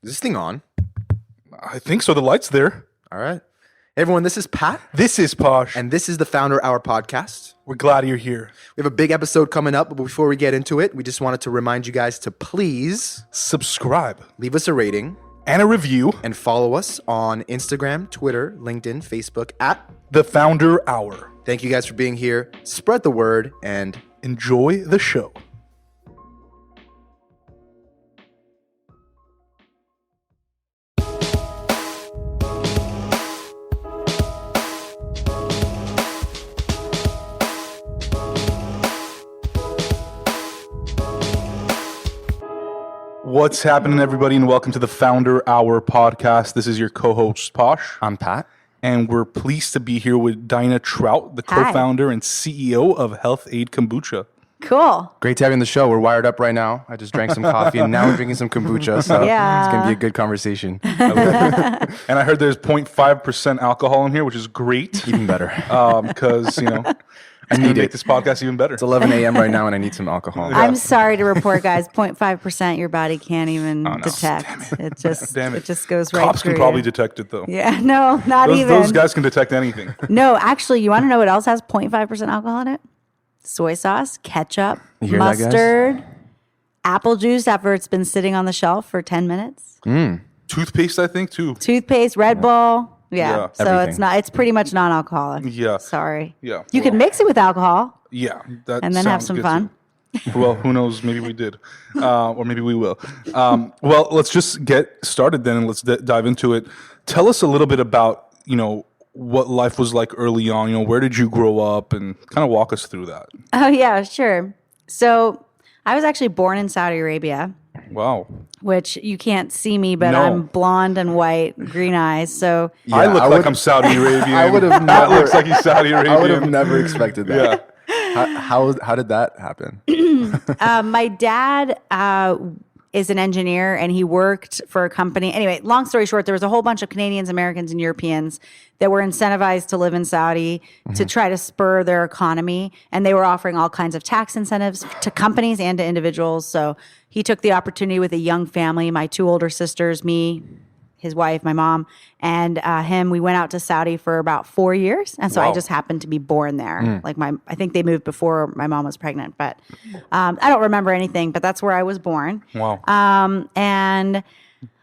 Is this thing on? I think so. The light's there. All right. Hey everyone, this is Pat. This is Posh. And this is the Founder Hour podcast. We're glad you're here. We have a big episode coming up, but before we get into it, we just wanted to remind you guys to please subscribe, leave us a rating, and a review, and follow us on Instagram, Twitter, LinkedIn, Facebook at The Founder Hour. Thank you guys for being here. Spread the word and enjoy the show. What's happening, everybody, and welcome to the Founder Hour podcast. This is your co-host, Posh. I'm Pat. And we're pleased to be here with Daina Trout, the co-founder and CEO of Health-Ade Kombucha. Cool. Great to have you on the show. We're wired up right now. I just drank some coffee, and now we're drinking some kombucha, so it's going to be a good conversation. And I heard there's 0.5% alcohol in here, which is great. Even better. Because, you know, I need to make this podcast even better. It's 11 a.m. right now, and I need some alcohol. I'm sorry to report, guys, 0.5% your body can't even detect. It just goes right Cops through can probably you. detect it, though. Yeah, no, not even. Those guys can detect anything. No, actually, you want to know what else has 0.5% alcohol in it? Soy sauce, ketchup, mustard, apple juice after it's been sitting on the shelf for 10 minutes. Toothpaste, I think, too. Toothpaste, Red Bull. Yeah. So everything. it's pretty much non-alcoholic. Yeah. Sorry. Yeah. You can mix it with alcohol. Yeah. And then have some fun. Well, who knows? Maybe we did. Or maybe we will. Well, let's just get started then, and let's dive into it. Tell us a little bit about, what life was like early on. Where did you grow up, and kind of walk us through that. Oh, yeah, sure. So I was actually born in Saudi Arabia. Wow. Which you can't see me, but No. I'm blonde and white, green eyes. So Yeah, I look like I'm Saudi Arabian. I would have Matt never. looks like he's Saudi Arabian. I would have never expected that. Yeah. How did that happen? my dad is an engineer, and he worked for a company. Anyway, long story short, there was a whole bunch of Canadians, Americans, and Europeans that were incentivized to live in Saudi to try to spur their economy. And they were offering all kinds of tax incentives to companies and to individuals. So he took the opportunity with a young family, my two older sisters, me, his wife, my mom, and him. We went out to Saudi for about 4 years. And so I just happened to be born there. I think they moved before my mom was pregnant, but I don't remember anything, but that's where I was born. Wow. And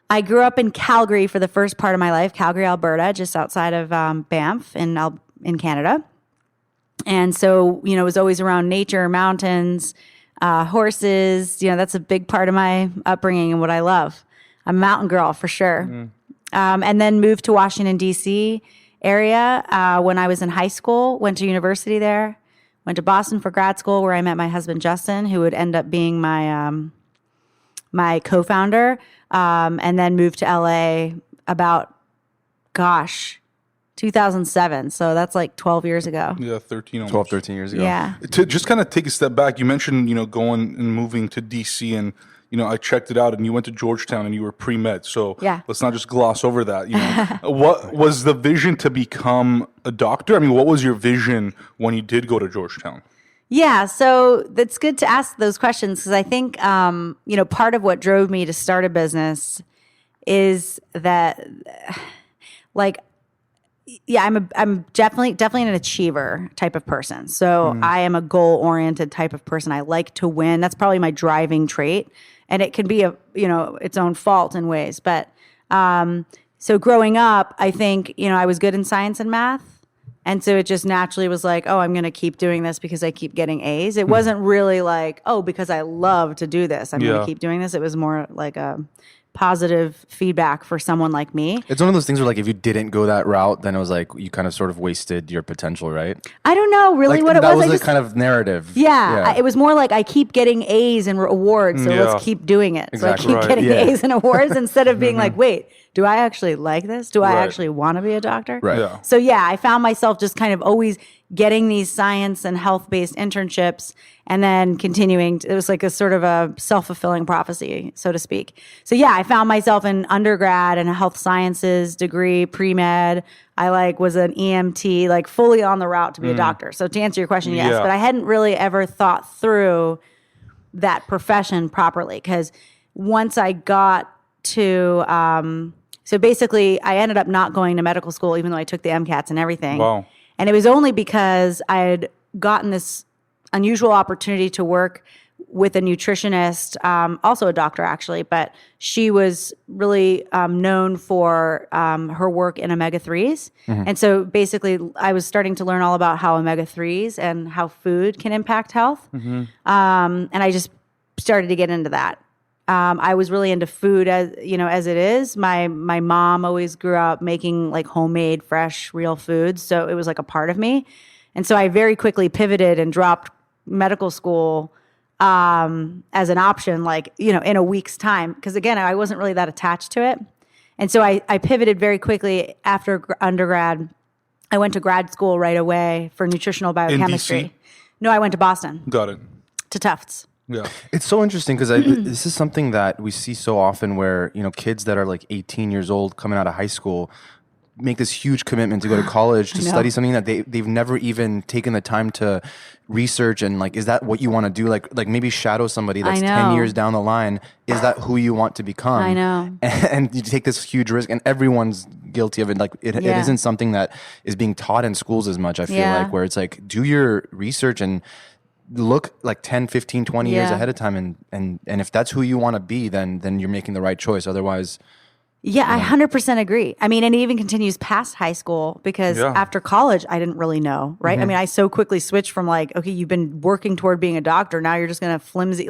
I grew up in Calgary for the first part of my life, Calgary, Alberta, just outside of Banff in Canada. And so, it was always around nature, mountains, horses. That's a big part of my upbringing and what I love. I'm a mountain girl for sure. And then moved to Washington, D.C. area when I was in high school, went to university there, went to Boston for grad school where I met my husband, Justin, who would end up being my co-founder, and then moved to LA about, 2007. So that's like 12 years ago. Yeah, 13 almost. 12, 13 years ago. Yeah. To just kind of take a step back, you mentioned, going and moving to DC, and, I checked it out, and you went to Georgetown and you were pre-med. So let's not just gloss over that. What was the vision to become a doctor? I mean, what was your vision when you did go to Georgetown? Yeah, so that's good to ask those questions because I think, part of what drove me to start a business is that, I'm definitely an achiever type of person. So I am a goal-oriented type of person. I like to win. That's probably my driving trait, and it can be its own fault in ways. But so growing up, I think I was good in science and math. And so it just naturally was like, oh, I'm going to keep doing this because I keep getting A's. It wasn't really like, oh, because I love to do this, I'm going to keep doing this. It was more like a positive feedback for someone like me. It's one of those things where, if you didn't go that route, then it was like you kind of sort of wasted your potential, right? I don't know really what it was. That was the kind of narrative. Yeah. It was more like I keep getting A's and awards, so let's keep doing it. Exactly. So I keep getting A's and awards instead of being like, wait, do I actually like this? Do I actually want to be a doctor? Right. Yeah. So I found myself just kind of always getting these science and health-based internships and then continuing. It was like a sort of a self-fulfilling prophecy, so to speak. So I found myself in undergrad and a health sciences degree, pre-med. I was an EMT, fully on the route to be a doctor. So to answer your question, yes, but I hadn't really ever thought through that profession properly because once I got to, so basically I ended up not going to medical school, even though I took the MCATs and everything. Wow. And it was only because I had gotten this unusual opportunity to work with a nutritionist, also a doctor actually, but she was really known for her work in omega-3s. And so basically I was starting to learn all about how omega-3s and how food can impact health. And I just started to get into that. I was really into food as it is. My mom always grew up making like homemade, fresh, real foods. So it was like a part of me. And so I very quickly pivoted and dropped medical school as an option, like, in a week's time. Because again, I wasn't really that attached to it. And so I pivoted very quickly after undergrad. I went to grad school right away for nutritional biochemistry. In DC? No, I went to Boston. Got it. To Tufts. Yeah. It's so interesting because this is something that we see so often where, kids that are like 18 years old coming out of high school make this huge commitment to go to college to study something that they've never even taken the time to research and like, is that what you want to do? Like maybe shadow somebody that's 10 years down the line. Is that who you want to become? I know. And you take this huge risk and everyone's guilty of it. Like it isn't something that is being taught in schools as much, I feel like, where it's like, do your research and look like 10, 15, 20 years ahead of time. And if that's who you want to be, then you're making the right choice. Otherwise... Yeah, I 100% agree. I mean, and it even continues past high school because after college, I didn't really know, right? I mean, I so quickly switched from like, okay, you've been working toward being a doctor. Now you're just going to flimsy,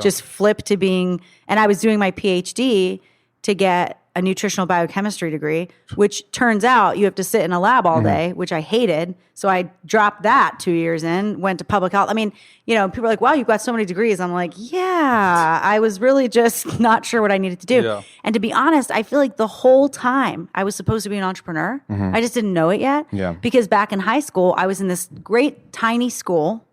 just flip to being, and I was doing my PhD to get a nutritional biochemistry degree, which turns out you have to sit in a lab all day, which I hated. So I dropped that 2 years in, went to public health. I mean, people are like, wow, you've got so many degrees. I'm like, yeah, I was really just not sure what I needed to do. Yeah. And to be honest, I feel like the whole time I was supposed to be an entrepreneur. I just didn't know it yet. Yeah. Because back in high school, I was in this great tiny school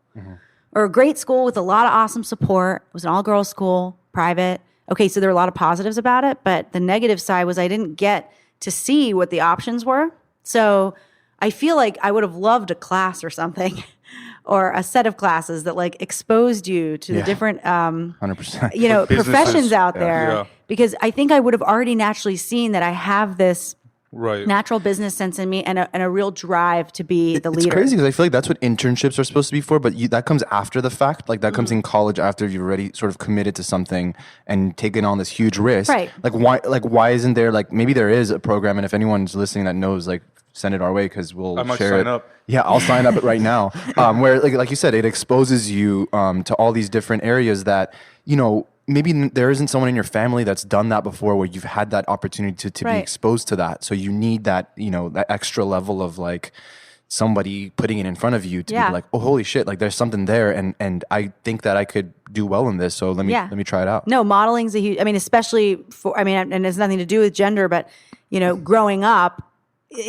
or a great school with a lot of awesome support. It was an all-girls school, private. Okay, so there were a lot of positives about it, but the negative side was I didn't get to see what the options were. So I feel like I would have loved a class or something or a set of classes that like exposed you to the different 100%. Professions out there. Because I think I would have already naturally seen that I have this natural business sense in me and a real drive to be the leader. It's crazy because I feel like that's what internships are supposed to be for, but that comes after the fact. Like that comes in college after you've already sort of committed to something and taken on this huge risk. Right. Why isn't there maybe there is a program, and if anyone's listening that knows, send it our way because we'll I might share sign it. up. Yeah, I'll sign up right now. Where like you said, it exposes you to all these different areas that maybe there isn't someone in your family that's done that before where you've had that opportunity to be exposed to that. So you need that, that extra level of like somebody putting it in front of you to be like, oh, holy shit, like there's something there. And I think that I could do well in this. So let me try it out. No, modeling's a huge, especially and it has nothing to do with gender, but growing up,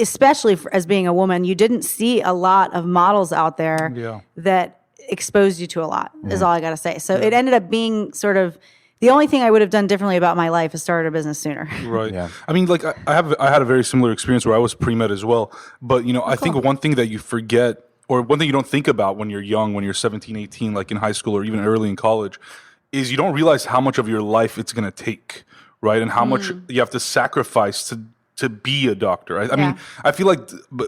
especially as being a woman, you didn't see a lot of models out there that exposed you to a lot is all I got to say. So it ended up being sort of the only thing I would have done differently about my life is started a business sooner. Right. Yeah. I mean, like I had a very similar experience where I was pre-med as well. But, I think one thing that you forget or one thing you don't think about when you're young, when you're 17, 18, like in high school or even early in college, is you don't realize how much of your life it's going to take, right? And how much you have to sacrifice to be a doctor. I mean, I feel like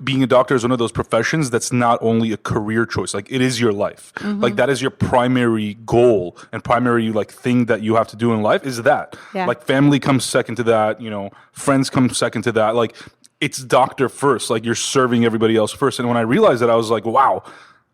being a doctor is one of those professions that's not only a career choice. Like it is your life. Like that is your primary goal and primary like thing that you have to do in life is that. Yeah. Like family comes second to that, friends come second to that. Like it's doctor first. Like you're serving everybody else first. And when I realized that, I was like, wow,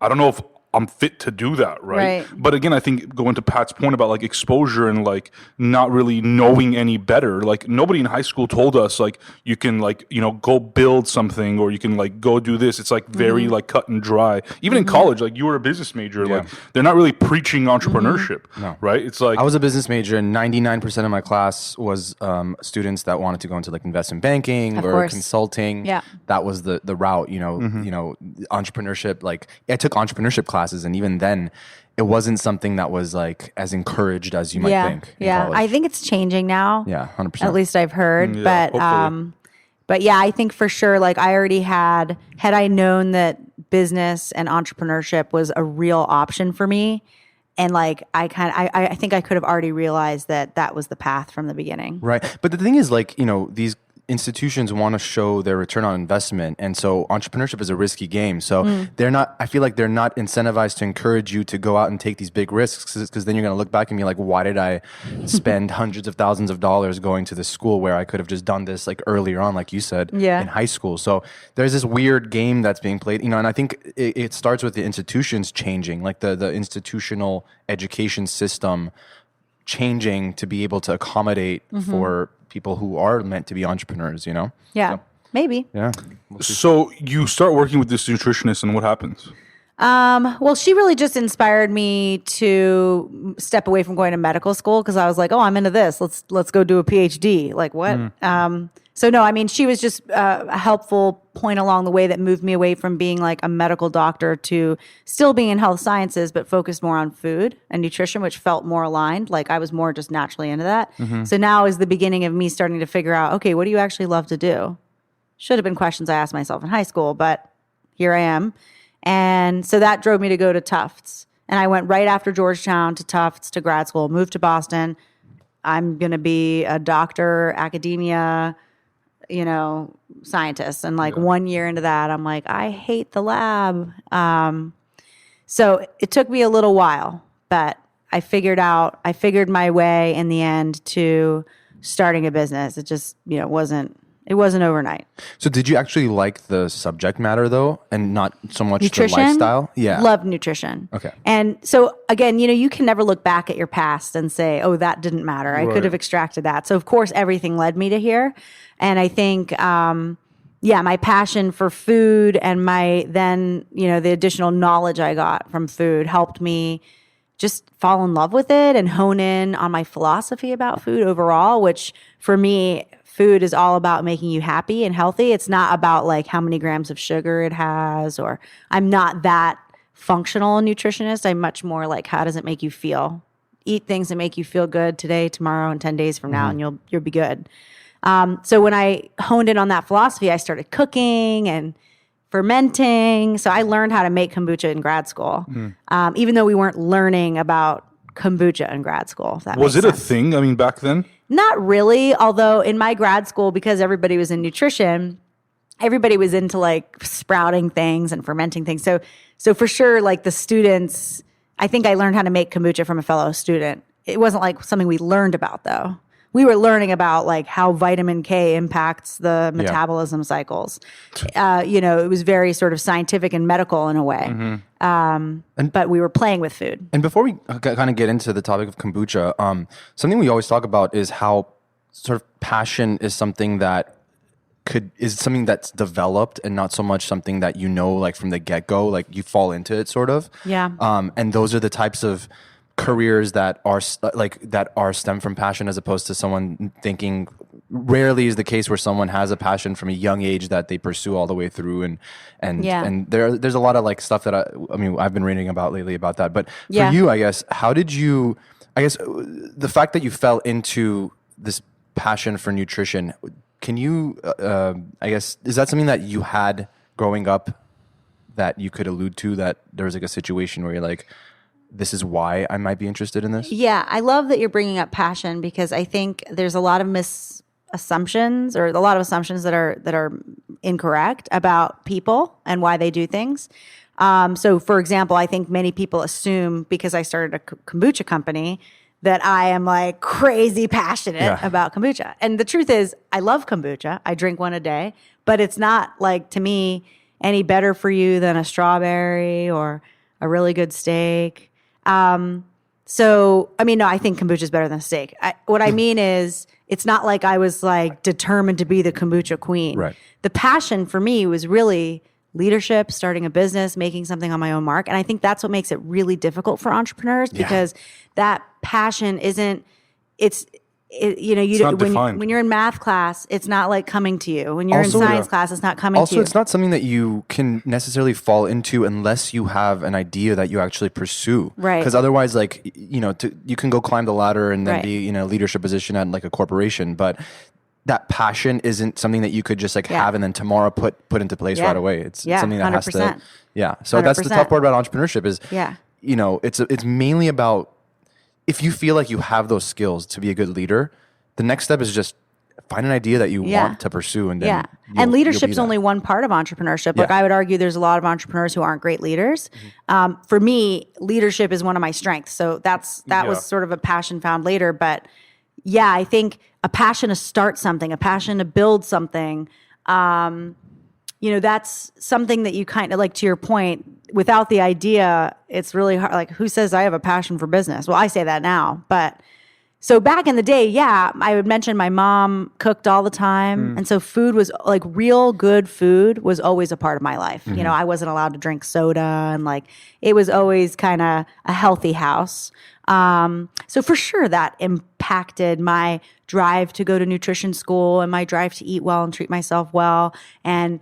I don't know if I'm fit to do that, right? But again, I think going to Pat's point about like exposure and like not really knowing any better, like nobody in high school told us like you can like, go build something or you can like go do this. It's like very like cut and dry. Even in college, like you were a business major, like they're not really preaching entrepreneurship, right? It's like I was a business major and 99% of my class was students that wanted to go into like investment banking or consulting. Yeah. That was the route, entrepreneurship. Like I took entrepreneurship classes. And even then, it wasn't something that was like as encouraged as you might think. Yeah, I think it's changing now. Yeah, 100%. At least I've heard. But yeah, I think for sure, like I already had I known that business and entrepreneurship was a real option for me, And like, I think I could have already realized that was the path from the beginning. Right. But the thing is, like, these institutions want to show their return on investment. And so entrepreneurship is a risky game. So I feel like they're not incentivized to encourage you to go out and take these big risks, because then you're going to look back and be like, why did I spend hundreds of thousands of dollars going to this school where I could have just done this like earlier on, like you said, in high school. So there's this weird game that's being played, and I think it starts with the institutions changing, like the institutional education system changing to be able to accommodate for people who are meant to be entrepreneurs, Yeah, so, maybe. Yeah. So you start working with this nutritionist, and what happens? Well, she really just inspired me to step away from going to medical school, because I was like, oh, I'm into this. Let's go do a PhD. Like, what? So no, I mean, she was just a helpful point along the way that moved me away from being like a medical doctor to still being in health sciences, but focused more on food and nutrition, which felt more aligned. Like I was more just naturally into that. So now is the beginning of me starting to figure out, okay, what do you actually love to do? Should have been questions I asked myself in high school, but here I am. And so that drove me to go to Tufts. And I went right after Georgetown to Tufts to grad school, moved to Boston. I'm going to be a doctor, academia, scientist. And like 1 year into that, I'm like, I hate the lab. So it took me a little while, but I figured my way in the end to starting a business. It just, it wasn't overnight. So did you actually like the subject matter though, and not so much nutrition? The lifestyle? Yeah. Loved nutrition. Okay. And so again, you can never look back at your past and say, oh, that didn't matter. I could have extracted that. So of course, everything led me to here. And I think, my passion for food and the additional knowledge I got from food helped me just fall in love with it and hone in on my philosophy about food overall, which for me, food is all about making you happy and healthy. It's not about like how many grams of sugar it has, or I'm not that functional nutritionist. I'm much more like, how does it make you feel? Eat things that make you feel good today, tomorrow, and 10 days from now, and you'll be good. So when I honed in on that philosophy, I started cooking and fermenting. So I learned how to make kombucha in grad school, even though we weren't learning about kombucha in grad school. If that was it makes sense. A thing? I mean, back then? Not really. Although in my grad school, because everybody was in nutrition, everybody was into like sprouting things and fermenting things. So for sure, like the students, I think I learned how to make kombucha from a fellow student. It wasn't like something we learned about though. We were learning about like how vitamin K impacts the metabolism cycles. It was very sort of scientific and medical in a way. But we were playing with food. And before we kind of get into the topic of kombucha, something we always talk about is how sort of passion is something that is something that's developed and not so much something that like from the get-go, like you fall into it sort of. Yeah. And those are the types of careers that are stem from passion, as opposed to someone thinking. Rarely is the case where someone has a passion from a young age that they pursue all the way through, and there's a lot of like stuff that I've been reading about lately about that. But for you, I guess, how did you? I guess the fact that you fell into this passion for nutrition, can you? I guess, is that something that you had growing up that you could allude to, that there was like a situation where you're like, this is why I might be interested in this? Yeah, I love that you're bringing up passion, because I think there's a lot of assumptions that are incorrect about people and why they do things. So, for example, I think many people assume because I started a kombucha company that I am like crazy passionate about kombucha. And the truth is, I love kombucha. I drink one a day, but it's not like, to me, any better for you than a strawberry or a really good steak. So, no, I think kombucha is better than a steak. What I mean is, it's not like I was like determined to be the kombucha queen. Right. The passion for me was really leadership, starting a business, making something on my own mark. And I think that's what makes it really difficult for entrepreneurs, because that passion isn't, when you're in math class, it's not like coming to you. When you're in science class, it's not coming to you. Also, it's not something that you can necessarily fall into unless you have an idea that you actually pursue. Right. Because otherwise, like, you can go climb the ladder and then be in a leadership position at like a corporation, but that passion isn't something that you could just like have and then tomorrow put into place right away. It's something that 100%. Has to. Yeah. So 100%. That's the tough part about entrepreneurship is it's mainly about, if you feel like you have those skills to be a good leader, the next step is just find an idea that you want to pursue, and then and leadership's only one part of entrepreneurship. Like I would argue, there's a lot of entrepreneurs who aren't great leaders. For me, leadership is one of my strengths. So that was sort of a passion found later. But yeah, I think a passion to start something, a passion to build something. That's something that you kind of, like, to your point, without the idea, it's really hard. Like, who says I have a passion for business? Well, I say that now, but so back in the day, I would mention my mom cooked all the time. And so food was, like, real good food was always a part of my life. Mm-hmm. I wasn't allowed to drink soda, and, like, it was always kind of a healthy house. So for sure that impacted my drive to go to nutrition school and my drive to eat well and treat myself well, and,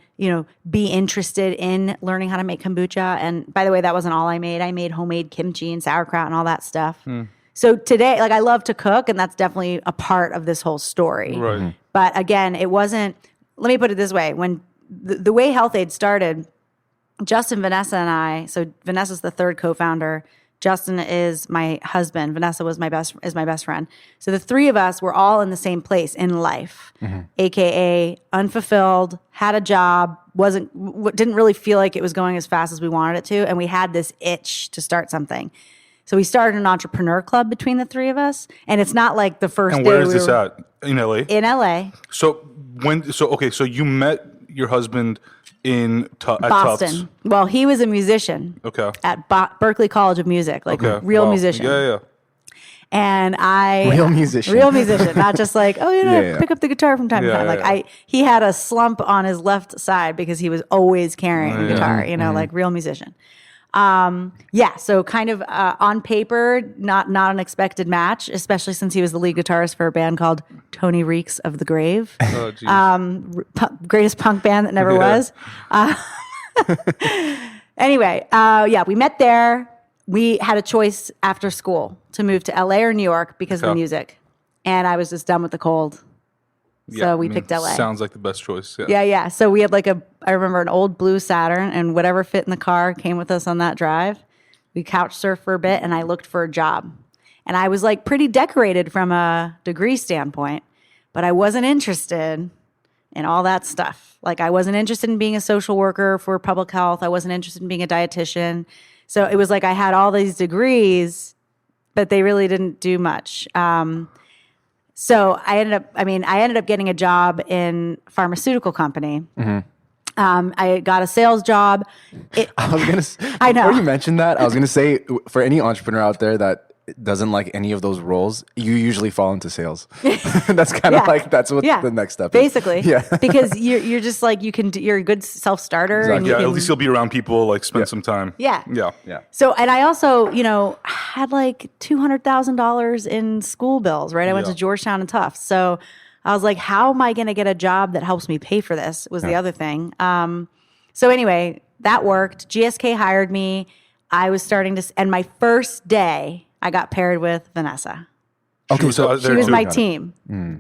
be interested in learning how to make kombucha. And by the way, that wasn't all I made. I made homemade kimchi and sauerkraut and all that stuff. So today, like, I love to cook, and that's definitely a part of this whole story. Right. But again, it wasn't, let me put it this way. When the way Health-Ade started, Justin, Vanessa, and I, so Vanessa's the third co-founder, Justin is my husband, Vanessa is my best friend. So the three of us were all in the same place in life, AKA unfulfilled, had a job, didn't really feel like it was going as fast as we wanted it to, and we had this itch to start something. So we started an entrepreneur club between the three of us, and it's not like the first day. And where is this at? In LA? In LA. So so you met your husband at Boston. Tufts. Well, he was a musician. Okay. At Berklee College of Music, like real musician. Yeah. And real musician, not just like, pick up the guitar from time to time. Like he had a slump on his left side because he was always carrying a guitar. Like real musician. So kind of on paper, not an expected match, especially since he was the lead guitarist for a band called Tony Reeks of the Grave. Oh, geez. Greatest punk band that never was. Anyway, we met there. We had a choice after school to move to LA or New York because of the music. And I was just done with the cold. So we picked LA. Sounds like the best choice. Yeah. So we had I remember an old blue Saturn, and whatever fit in the car came with us on that drive. We couch surfed for a bit, and I looked for a job. And I was like pretty decorated from a degree standpoint, but I wasn't interested in all that stuff. Like, I wasn't interested in being a social worker for public health. I wasn't interested in being a dietitian. So it was like I had all these degrees, but they really didn't do much. So I ended up getting a job in a pharmaceutical company. I got a sales job. I know. Before you mentioned that, I was going to say, for any entrepreneur out there that doesn't like any of those roles, you usually fall into sales. That's kind of like, that's what the next step is. Basically. Yeah. Because you're just like, you're a good self-starter. Exactly. And at least you'll be around people, like spend some time. Yeah. Yeah. So, and I also, had like $200,000 in school bills, right? I went to Georgetown and Tufts. So I was like, how am I going to get a job that helps me pay for this was the other thing. So anyway, that worked. GSK hired me. I was starting to, and my first day, I got paired with Vanessa. Okay, so she was my team.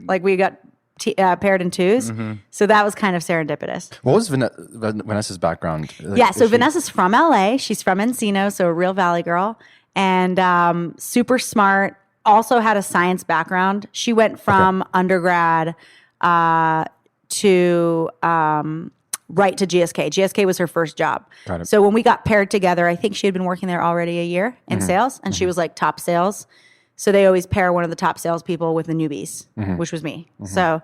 Like, we got paired in twos. So that was kind of serendipitous. What was Vanessa's background? Vanessa's from LA. She's from Encino, so a real Valley girl. And super smart. Also had a science background. She went from undergrad to right to GSK. GSK was her first job. Got it. So when we got paired together, I think she had been working there already a year in sales, and she was like top sales. So they always pair one of the top salespeople with the newbies, which was me. So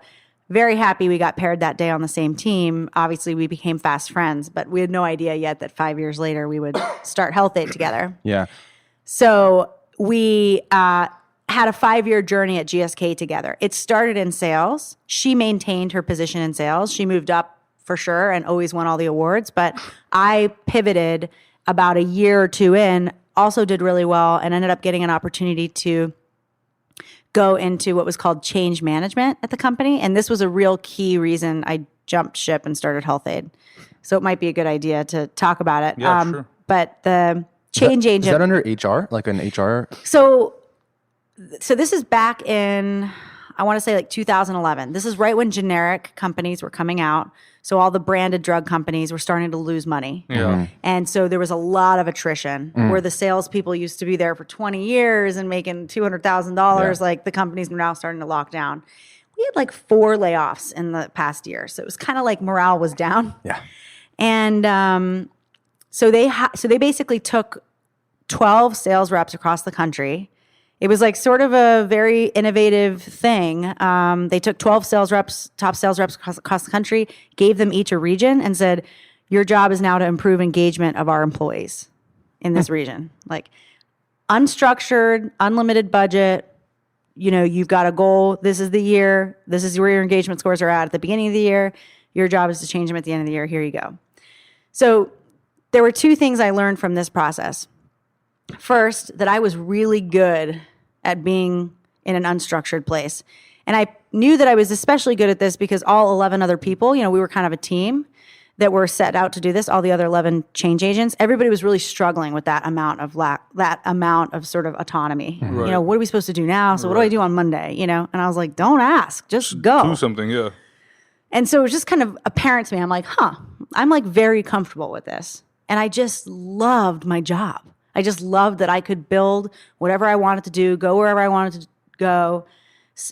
very happy we got paired that day on the same team. Obviously, we became fast friends, but we had no idea yet that 5 years later we would start Health-Ade together. Yeah. So we had a 5-year journey at GSK together. It started in sales. She maintained her position in sales. She moved up for sure and always won all the awards. But I pivoted about a year or two in, also did really well, and ended up getting an opportunity to go into what was called change management at the company. And this was a real key reason I jumped ship and started Health-Ade. So it might be a good idea to talk about it. Yeah, sure. But the change agent... Is that under HR? Like an HR? So this is back in, I want to say like 2011. This is right when generic companies were coming out. So all the branded drug companies were starting to lose money. Yeah. And so there was a lot of attrition where the salespeople used to be there for 20 years and making $200,000. Like the companies were now starting to lock down. We had like 4 layoffs in the past year. So it was kind of like morale was down. Yeah. And so they basically took 12 sales reps across the country. It was like sort of a very innovative thing. They took 12 sales reps, top sales reps across the country, gave them each a region and said, your job is now to improve engagement of our employees in this region. Like unstructured, unlimited budget. You know, you've got a goal. This is the year. This is where your engagement scores are at the beginning of the year. Your job is to change them at the end of the year. Here you go. So there were 2 things I learned from this process. First, that I was really good at being in an unstructured place. And I knew that I was especially good at this because all 11 other people, you know, we were kind of a team that were set out to do this, all the other 11 change agents. Everybody was really struggling with that amount of sort of autonomy. Right. You know, what are we supposed to do now? So what do I do on Monday? You know, and I was like, don't ask, just go. Do something, yeah. And so it was just kind of apparent to me. I'm like, I'm like very comfortable with this. And I just loved my job. I just loved that I could build whatever I wanted to do, go wherever I wanted to go,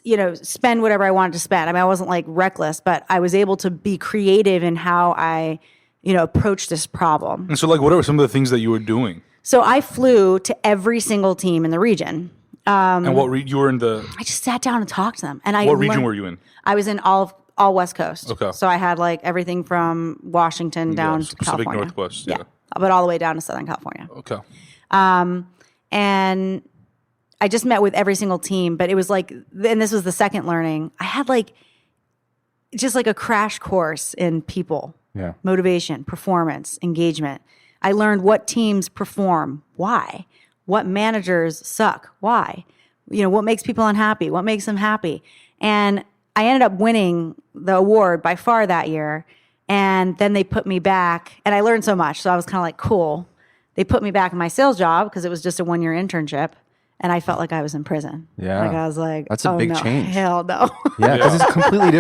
you know, spend whatever I wanted to spend. I mean, I wasn't like reckless, but I was able to be creative in how I, you know, approached this problem. And so like, what are some of the things that you were doing? So I flew to every single team in the region. And what you were in the... I just sat down and talked to them. And what region were you in? I was in all West Coast. Okay. So I had like everything from Washington down to Pacific California. Northwest, yeah. But all the way down to Southern California. Okay. And I just met with every single team, but it was like, and this was the second learning. I had like, just like a crash course in people, motivation, performance, engagement. I learned what teams perform, why, what managers suck, why, you know, what makes people unhappy, what makes them happy. And I ended up winning the award by far that year. And then they put me back and I learned so much. So I was kind of like, cool. They put me back in my sales job because it was just a 1-year internship. And I felt like I was in prison. Yeah. Like I was like, that's a big change. Hell no. Yeah, because it's a completely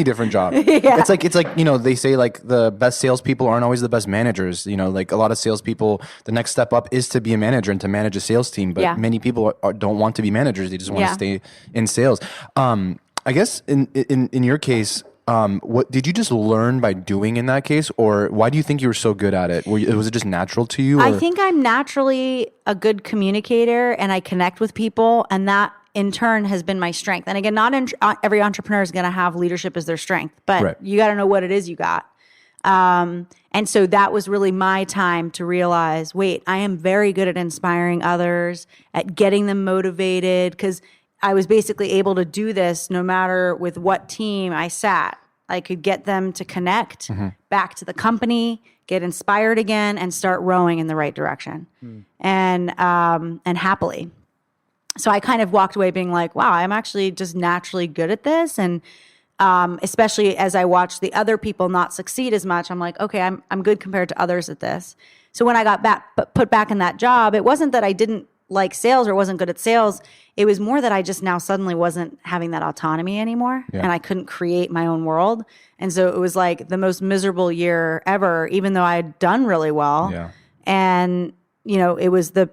different job. Yeah. It's like, you know, they say like the best salespeople aren't always the best managers. You know, like a lot of salespeople, the next step up is to be a manager and to manage a sales team. But many people don't want to be managers. They just want to stay in sales. I guess in your case, what did you just learn by doing in that case, or why do you think you were so good at it? Was it just natural to you? Or? I think I'm naturally a good communicator and I connect with people, and that in turn has been my strength. And again, not every entrepreneur is going to have leadership as their strength, but you got to know what it is you got. And so that was really my time to realize, wait, I am very good at inspiring others, at getting them motivated, because I was basically able to do this no matter with what team I sat. I could get them to connect back to the company, get inspired again, and start rowing in the right direction, and happily. So I kind of walked away being like, wow, I'm actually just naturally good at this. And especially as I watched the other people not succeed as much, I'm like, okay, I'm good compared to others at this. So when I got put back in that job, it wasn't that I didn't like sales or wasn't good at sales. It was more that I just now suddenly wasn't having that autonomy anymore, and I couldn't create my own world. And so it was like the most miserable year ever, even though I had done really well. Yeah. And you know, it was the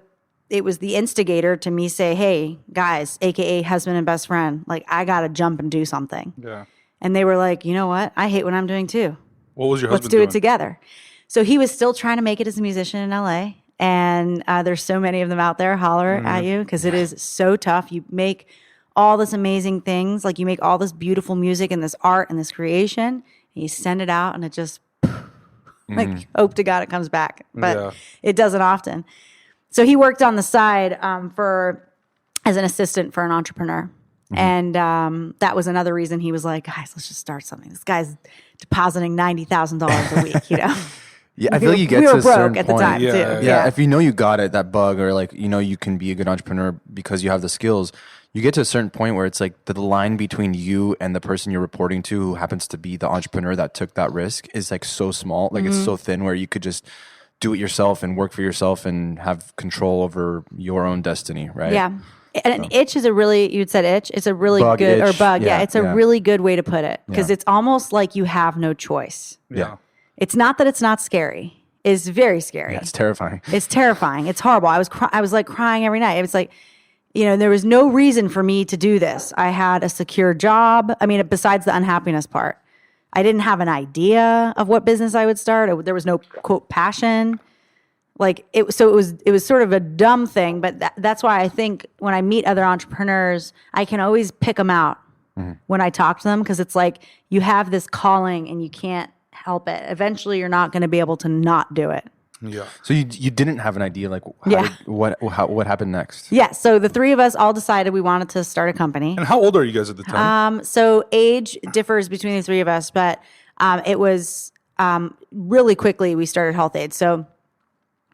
instigator to me say, hey guys, AKA husband and best friend, like I got to jump and do something. Yeah. And they were like, you know what? I hate what I'm doing too. What was your husband Let's do doing? It together. So he was still trying to make it as a musician in LA. And there's so many of them out there holler at you because it is so tough. You make all this amazing things. Like you make all this beautiful music and this art and this creation. And you send it out and it just like hope to God it comes back. But it doesn't often. So he worked on the side as an assistant for an entrepreneur. And that was another reason he was like, guys, let's just start something. This guy's depositing $90,000 a week, you know? Yeah, I feel like you get to a certain point. At the time too. Yeah, if you know you got it, that bug, or like you know you can be a good entrepreneur because you have the skills, you get to a certain point where it's like the line between you and the person you're reporting to, who happens to be the entrepreneur that took that risk, is like so small. Like it's so thin where you could just do it yourself and work for yourself and have control over your own destiny, right? Yeah. An itch is you'd said itch. It's a really bug good, itch. or bug. Yeah, it's a really good way to put it because it's almost like you have no choice. Yeah. It's not that it's not scary. It's very scary. Yeah, it's terrifying. It's terrifying. It's horrible. I was like crying every night. It was like, there was no reason for me to do this. I had a secure job. I mean, besides the unhappiness part, I didn't have an idea of what business I would start. There was no quote passion. Like it was sort of a dumb thing, but that's why I think when I meet other entrepreneurs, I can always pick them out when I talk to them because it's like you have this calling and you can't help it. Eventually, you're not going to be able to not do it. Yeah. So you didn't have an idea like what happened next? Yeah. So the three of us all decided we wanted to start a company. And how old are you guys at the time? So age differs between the three of us, but it was really quickly we started Health-Ade. So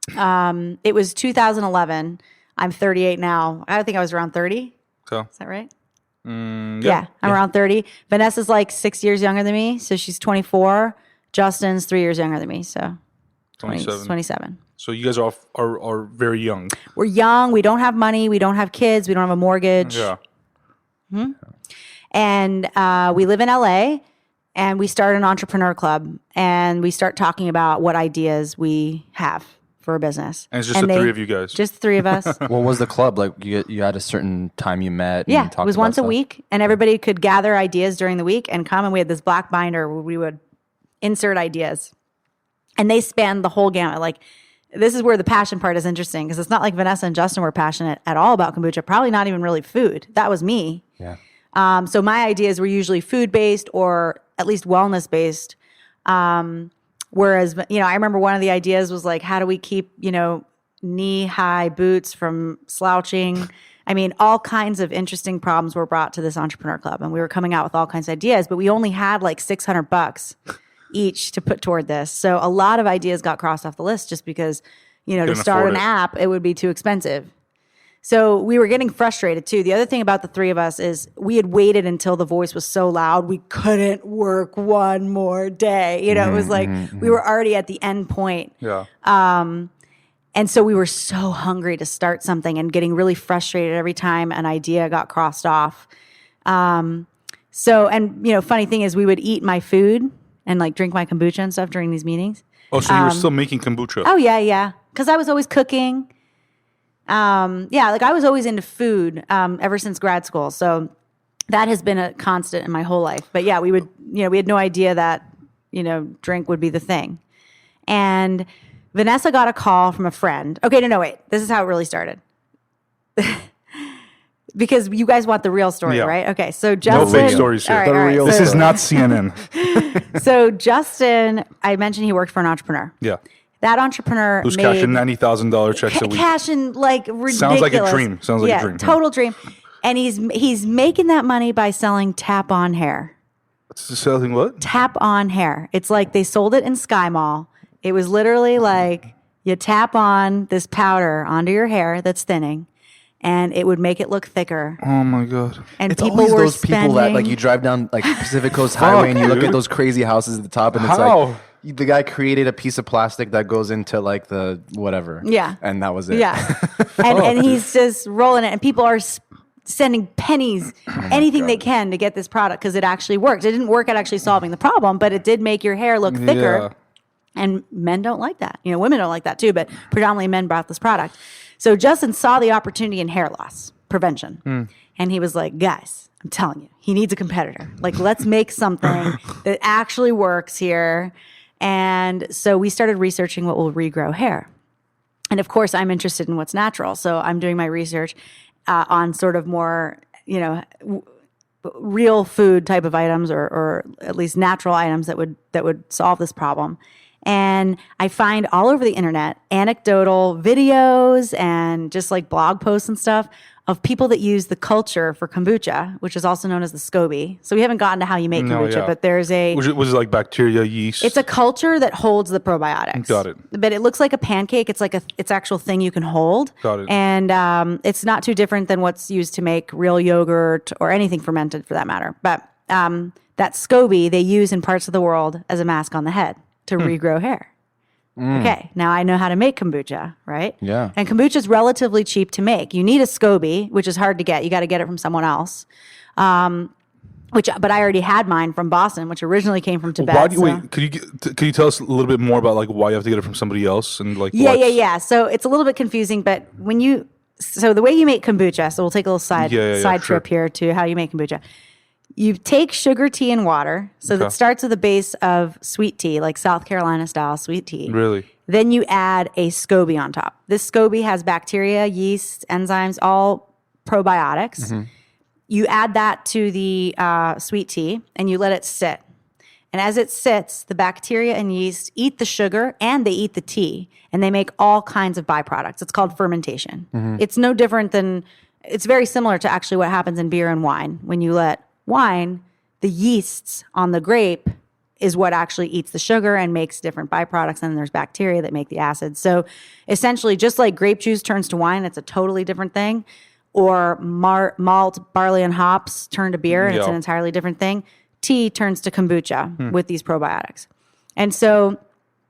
it was 2011. I'm 38 now. I think I was around 30. So. Is that right? Yeah. I'm around 30. Vanessa's like 6 years younger than me, so she's 24. Justin's 3 years younger than me, so 27. So you guys are very young. We're young. We don't have money. We don't have kids. We don't have a mortgage. Yeah. And we live in LA, and we start an entrepreneur club, and we start talking about what ideas we have for a business. And it's just the three of you guys. Just the three of us. What was the club like? You had a certain time you met. Yeah, and talked it was about once stuff? a week, and everybody could gather ideas during the week and come. And we had this black binder where we would insert ideas, and they spanned the whole gamut. Like this is where the passion part is interesting because it's not like Vanessa and Justin were passionate at all about kombucha. Probably not even really food. That was me. Yeah. So my ideas were usually food based or at least wellness based. Whereas I remember one of the ideas was like, how do we keep knee-high boots from slouching? I mean, all kinds of interesting problems were brought to this entrepreneur club, and we were coming out with all kinds of ideas, but we only had like $600 each to put toward this. So a lot of ideas got crossed off the list just because, to start an app, it would be too expensive. So we were getting frustrated too. The other thing about the three of us is we had waited until the voice was so loud we couldn't work one more day. It was like we were already at the end point. Yeah. And so we were so hungry to start something and getting really frustrated every time an idea got crossed off. Funny thing is we would eat my food and like drink my kombucha and stuff during these meetings. Oh, so you were still making kombucha? Oh, yeah. Because I was always cooking. Like I was always into food ever since grad school. So that has been a constant in my whole life. But yeah, we had no idea that, drink would be the thing. And Vanessa got a call from a friend. Okay, no, wait. This is how it really started. Because you guys want the real story, right? Okay, so Justin. No fake stories here. All right. This is not CNN. So Justin, I mentioned he worked for an entrepreneur. Yeah. That entrepreneur who's cashing $90,000 checks a week. Cashing like ridiculous. Sounds like a dream. Total dream. And he's making that money by selling tap-on hair. Selling what? Tap-on hair. It's like they sold it in Sky Mall. It was literally like you tap on this powder onto your hair that's thinning, and it would make it look thicker. Oh my God. And It's people always were those people that like you drive down like Pacific Coast Highway and you look at those crazy houses at the top and it's like the guy created a piece of plastic that goes into like the whatever. Yeah. And that was it. Yeah. And he's just rolling it, and people are sending pennies, anything they can to get this product because it actually worked. It didn't work at actually solving the problem, but it did make your hair look thicker. Yeah. And men don't like that. Women don't like that too, but predominantly men bought this product. So Justin saw the opportunity in hair loss prevention. And he was like, guys, I'm telling you, he needs a competitor. Like, let's make something that actually works here. And so we started researching what will regrow hair. And of course, I'm interested in what's natural. So I'm doing my research on sort of more, real food type of items or at least natural items that would solve this problem. And I find all over the internet anecdotal videos and just like blog posts and stuff of people that use the culture for kombucha, which is also known as the SCOBY. So we haven't gotten to how you make kombucha, but there's was it like bacteria, yeast? It's a culture that holds the probiotics. Got it. But it looks like a pancake. It's like it's actual thing you can hold. Got it. And it's not too different than what's used to make real yogurt or anything fermented for that matter. But that SCOBY they use in parts of the world as a mask on the head to regrow hair. Okay, now I know how to make kombucha, right? Yeah. And kombucha is relatively cheap to make. You need a SCOBY, which is hard to get. You got to get it from someone else. But I already had mine from Boston, which originally came from Tibet. Wait, could you tell us a little bit more about like why you have to get it from somebody else and like? Yeah. So it's a little bit confusing, but so the way you make kombucha. So we'll take a little side trip here to how you make kombucha. You take sugar, tea, and water. So that starts with a base of sweet tea, like South Carolina style sweet tea. Really? Then you add a SCOBY on top. This SCOBY has bacteria, yeast, enzymes, all probiotics. Mm-hmm. You add that to the sweet tea and you let it sit. And as it sits, the bacteria and yeast eat the sugar and they eat the tea and they make all kinds of byproducts. It's called fermentation. Mm-hmm. It's no different it's very similar to actually what happens in beer and wine. When you let wine, the yeasts on the grape is what actually eats the sugar and makes different byproducts. And there's bacteria that make the acids. So essentially, just like grape juice turns to wine, it's a totally different thing. Or malt, barley, and hops turn to beer, and it's an entirely different thing. Tea turns to kombucha with these probiotics. And so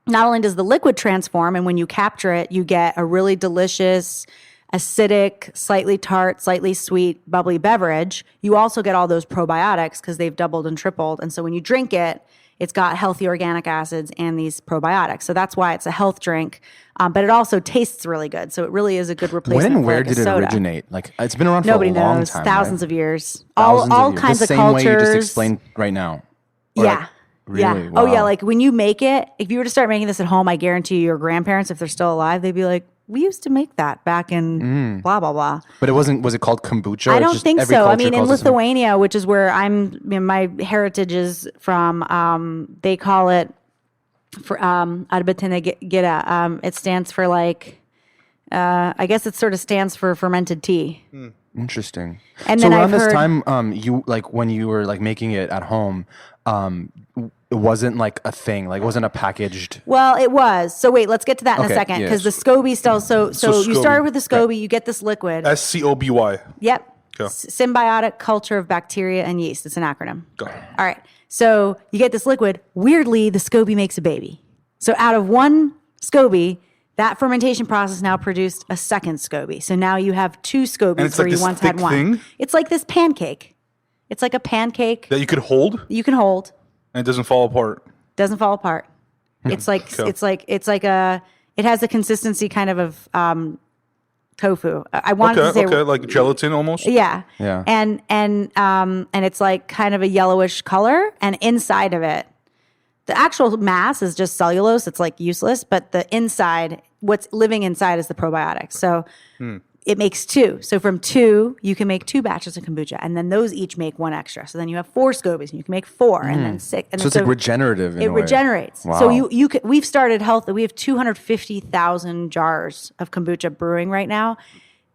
not only does the liquid transform, and when you capture it, you get a really delicious, acidic, slightly tart, slightly sweet, bubbly beverage, you also get all those probiotics because they've doubled and tripled. And so when you drink it, it's got healthy organic acids and these probiotics. So that's why it's a health drink. But it also tastes really good. So it really is a good replacement. When and where for did it originate? Like it's been around Nobody for a long knows. time. Thousands right? of years. Thousands all of years. kinds the of same cultures. way you just explained right now. Or Yeah. like, really? Yeah. Wow. Oh yeah. Like when you make it, if you were to start making this at home, I guarantee you your grandparents, if they're still alive, they'd be like, we used to make that back in blah, blah, blah. But was it called kombucha? I don't think so. I mean, in calls it Lithuania, which is where my heritage is from, they call it arbatine gira. It stands for like, I guess it sort of stands for fermented tea. Interesting. And so then around this time, you like when you were like making it at home, it wasn't like a thing, like it wasn't a packaged. Well, it was. So wait, let's get to that in a second because the SCOBY still. So you started with the SCOBY, you get this liquid. SCOBY. Yep. Okay. Symbiotic culture of bacteria and yeast. It's an acronym. Got it. All right. So you get this liquid. Weirdly, the SCOBY makes a baby. So out of one SCOBY, that fermentation process now produced a second SCOBY. So now you have two SCOBYs where you once had one. Thing? It's like this pancake. It's like a pancake that you could hold. You can hold. And it doesn't fall apart. Doesn't fall apart. It's like it has the consistency kind of tofu. I wanted to say like gelatin almost. Yeah. Yeah. And it's like kind of a yellowish color, and inside of it, the actual mass is just cellulose. It's like useless, but the inside, what's living inside is the probiotics. So it makes two. So from two, you can make 2 batches of kombucha, and then those each make 1 extra. So then you have 4 SCOBYs, and you can make 4, and then 6. And so it's like regenerative. It regenerates. Wow. So we've started we have 250,000 jars of kombucha brewing right now.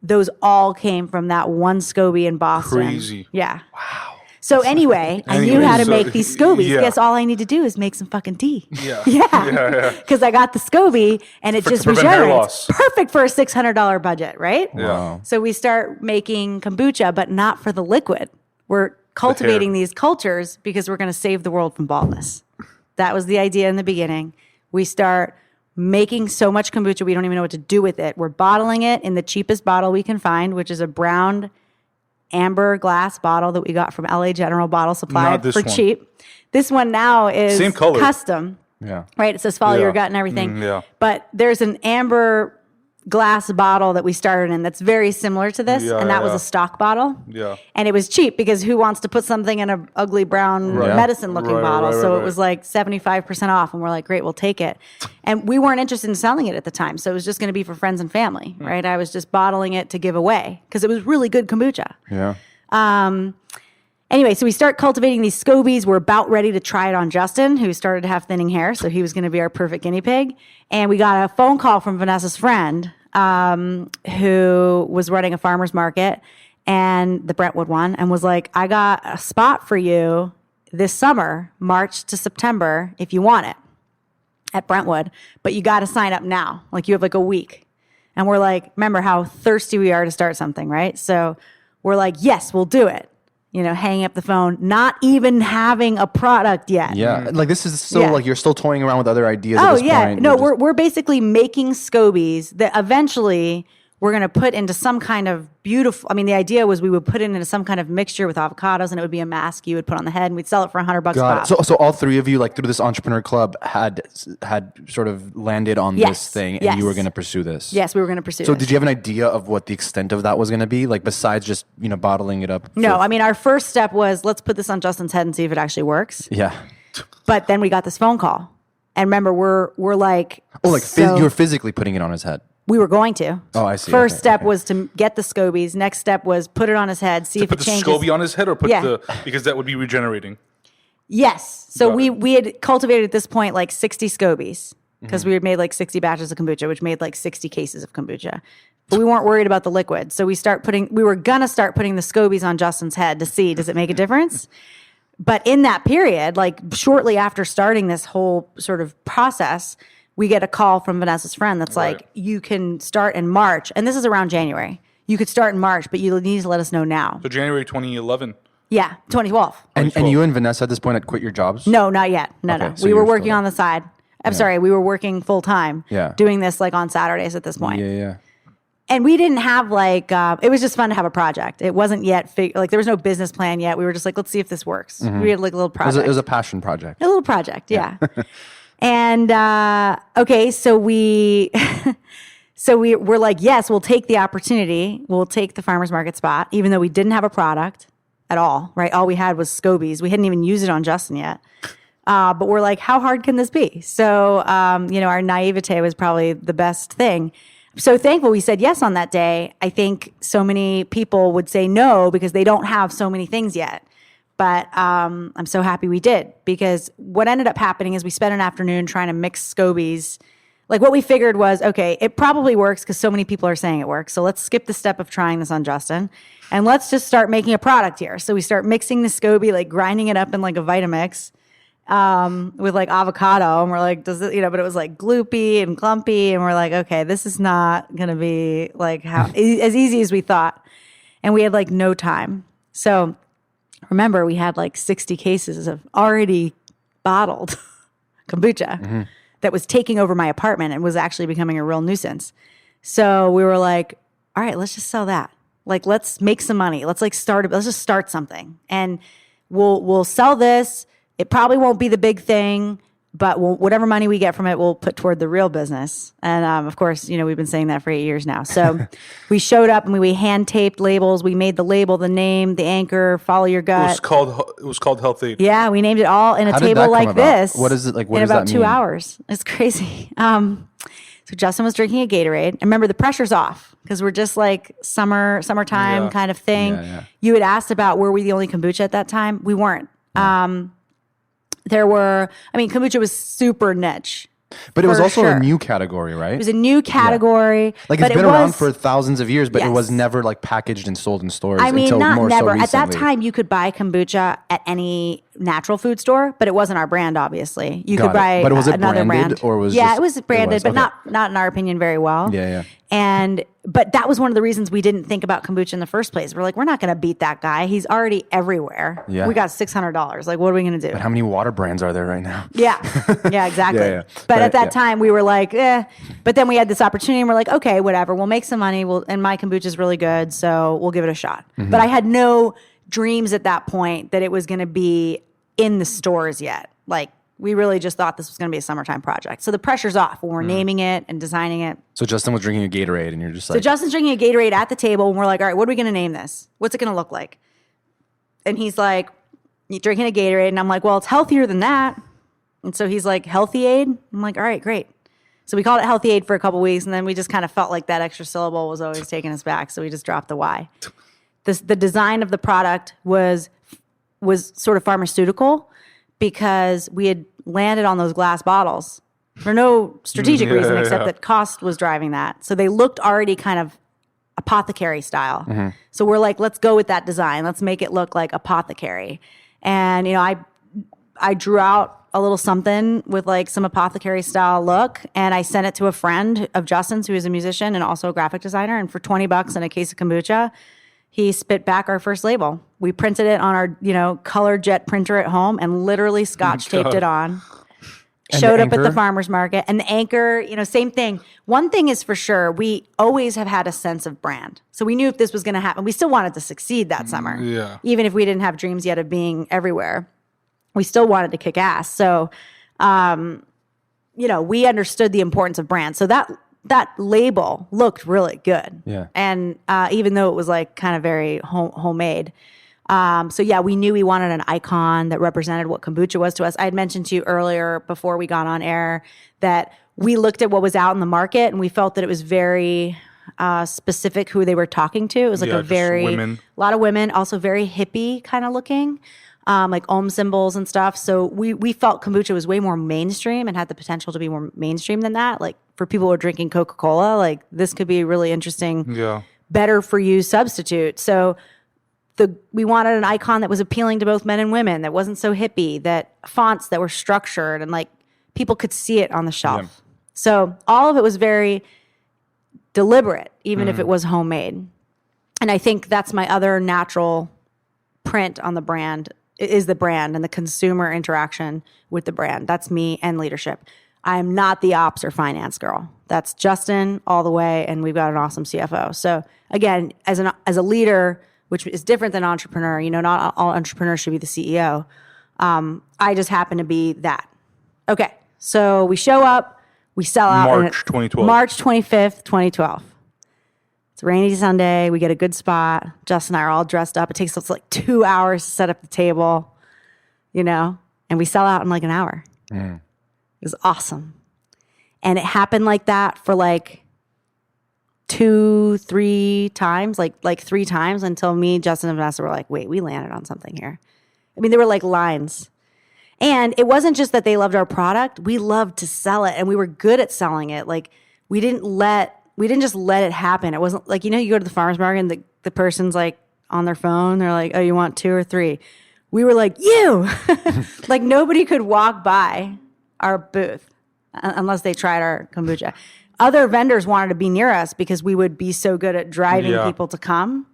Those all came from that one SCOBY in Boston. Crazy. Yeah. Wow. So anyway, I knew how to make these SCOBYs. Yeah. Guess all I need to do is make some fucking tea. Yeah. Yeah. Because I got the SCOBY and it just regenerates. Perfect for a $600 budget, right? Yeah. Wow. So we start making kombucha, but not for the liquid. We're cultivating these cultures because we're going to save the world from baldness. That was the idea in the beginning. We start making so much kombucha, we don't even know what to do with it. We're bottling it in the cheapest bottle we can find, which is a brown amber glass bottle that we got from LA General Bottle Supply for cheap. This one now is same color. Custom. Yeah. Right? It says follow your gut and everything. Yeah. But there's an amber glass bottle that we started in that's very similar to this, and that was a stock bottle. Yeah. And it was cheap because who wants to put something in an ugly brown medicine-looking bottle? So it was like 75% off, and we're like, great, we'll take it. And we weren't interested in selling it at the time, so it was just going to be for friends and family, right? I was just bottling it to give away because it was really good kombucha. Yeah. Anyway, so we start cultivating these SCOBYs. We're about ready to try it on Justin, who started to have thinning hair, so he was going to be our perfect guinea pig. And we got a phone call from Vanessa's friend, who was running a farmer's market, and the Brentwood one, and was like, I got a spot for you this summer, March to September, if you want it, at Brentwood. But you got to sign up now. Like, you have like a week. And we're like, remember how thirsty we are to start something, right? So we're like, yes, we'll do it. hanging up the phone, not even having a product yet. Yeah. Like this is still like you're still toying around with other ideas at this point. No, we're basically making scobies that eventually we're going to put into some kind of beautiful, the idea was we would put it into some kind of mixture with avocados and it would be a mask you would put on the head and we'd sell it for $100 a pop. So all three of you, like through this entrepreneur club, had sort of landed on this thing and you were going to pursue this. Yes, we were going to pursue So did you have an idea of what the extent of that was going to be? Like besides just, bottling it up? No, our first step was let's put this on Justin's head and see if it actually works. Yeah. But then we got this phone call. And remember, we're like... you were physically putting it on his head. We were going to. Oh, I see. First step was to get the scobies. Next step was put it on his head, see if it changes. Put the SCOBY on his head or because that would be regenerating? Yes. So we had cultivated at this point like 60 scobies because we had made like 60 batches of kombucha, which made like 60 cases of kombucha. But we weren't worried about the liquid. So we were going to start putting the scobies on Justin's head to see, does it make a difference? But in that period, like shortly after starting this whole sort of process, we get a call from Vanessa's friend that's like, you can start in March. And this is around January. You could start in March, but you need to let us know now. So January 2011. Yeah, 2012. And you and Vanessa at this point had quit your jobs? No, not yet. No. So we were working on the side. I'm sorry, we were working full time. Yeah. Doing this like on Saturdays at this point. Yeah. And we didn't have like, it was just fun to have a project. It wasn't yet, there was no business plan yet. We were just like, let's see if this works. We had like a little project. It was a passion project. A little project, yeah. And so we're like, yes, we'll take the opportunity. We'll take the farmer's market spot, even though we didn't have a product at all, right? All we had was scobies. We hadn't even used it on Justin yet. But we're like, how hard can this be? So, our naivete was probably the best thing. So thankful we said yes on that day. I think so many people would say no because they don't have so many things yet. But I'm so happy we did, because what ended up happening is we spent an afternoon trying to mix scobies. Like what we figured was, okay, it probably works because so many people are saying it works. So let's skip the step of trying this on Justin and let's just start making a product here. So we start mixing the SCOBY, like grinding it up in like a Vitamix with like avocado. And we're like, does it, but it was like gloopy and clumpy. And we're like, okay, this is not going to be like as easy as we thought. And we had like no time. So remember, we had like 60 cases of already bottled kombucha that was taking over my apartment and was actually becoming a real nuisance. So we were like, all right, let's just sell that. Like, let's make some money. Let's just start something. And we'll sell this. It probably won't be the big thing, but whatever money we get from it, we'll put toward the real business. And of course, we've been saying that for 8 years now. So we showed up and we hand taped labels. We made the label, the name, the anchor, follow your gut. It was called Health-Ade. Yeah, we named it all in a table like this. What is it like? What in does about that 2 mean? hours. It's crazy. So Justin was drinking a Gatorade. And remember, the pressure's off because we're just like summertime kind of thing. Yeah. You had asked about, were we the only kombucha at that time? We weren't. Kombucha was super niche. But it was also a new category, right? It was a new category. Yeah. Like it's been around for thousands of years, but it was never like packaged and sold in stores until not more never. so recently. At that time, you could buy kombucha at any natural food store, but it wasn't our brand, obviously. You could buy but was it another branded, brand. Or was it was branded, but not in our opinion very well. Yeah. But that was one of the reasons we didn't think about kombucha in the first place. We're like, we're not going to beat that guy. He's already everywhere. Yeah. We got $600. Like, what are we going to do? But how many water brands are there right now? Yeah, exactly. Yeah. But at that time, we were like, But then we had this opportunity, and we're like, okay, whatever. We'll make some money. And my kombucha is really good, so we'll give it a shot. Mm-hmm. But I had no dreams at that point that it was going to be in the stores yet. Like, we really just thought this was going to be a summertime project. So the pressure's off when we're naming it and designing it. So Justin was drinking a Gatorade, and you're just like... So Justin's drinking a Gatorade at the table, and we're like, all right, what are we going to name this? What's it going to look like? And he's like, you're drinking a Gatorade. And I'm like, well, it's healthier than that. And so he's like, Health-Ade? I'm like, all right, great. So we called it Health-Ade for a couple weeks, and then we just kind of felt like that extra syllable was always taking us back, so we just dropped the Y. The design of the product was sort of pharmaceutical because we had landed on those glass bottles for no strategic reason except that cost was driving that. So they looked already kind of apothecary style. Mm-hmm. So we're like, let's go with that design. Let's make it look like apothecary. And, I drew out a little something with like some apothecary style look, and I sent it to a friend of Justin's who is a musician and also a graphic designer. And for $20 and a case of kombucha, he spit back our first label. We printed it on our, color jet printer at home and literally scotch taped it on. Showed up at the farmer's market. And the anchor, same thing. One thing is for sure, we always have had a sense of brand. So we knew if this was going to happen, we still wanted to succeed that summer. Yeah. Even if we didn't have dreams yet of being everywhere, we still wanted to kick ass. So, we understood the importance of brand. So that label looked really good. Yeah. And even though it was like kind of very homemade. We knew we wanted an icon that represented what kombucha was to us. I had mentioned to you earlier before we got on air that we looked at what was out in the market and we felt that it was very specific who they were talking to. It was like a lot of women, also very hippie kind of looking, like Om symbols and stuff. So we felt kombucha was way more mainstream and had the potential to be more mainstream than that. Like for people who are drinking Coca-Cola, like this could be a really interesting, better for you substitute. So we wanted an icon that was appealing to both men and women, that wasn't so hippie, that fonts that were structured and like people could see it on the shelf. Yeah. So all of it was very deliberate, even if it was homemade. And I think that's my other natural print on the brand is the brand and the consumer interaction with the brand. That's me and leadership. I am not the ops or finance girl. That's Justin all the way, and we've got an awesome CFO. So again, as a leader, which is different than entrepreneur. Not all entrepreneurs should be the CEO. I just happen to be that. Okay, so we show up, we sell out. March 2012. March 25th, 2012. It's a rainy Sunday. We get a good spot. Justin and I are all dressed up. It takes us like 2 hours to set up the table, and we sell out in like an hour. It was awesome. And it happened like that for like 2-3 times, like 3 times until me, Justin, and Vanessa were like, wait, we landed on something here. I mean, they were like lines. And it wasn't just that they loved our product. We loved to sell it and we were good at selling it. Like we didn't just let it happen. It wasn't like, you go to the farmer's market and the person's like on their phone. They're like, oh, you want 2 or 3? We were like, you! Like nobody could walk by our booth unless they tried our kombucha. Other vendors wanted to be near us because we would be so good at driving people to come.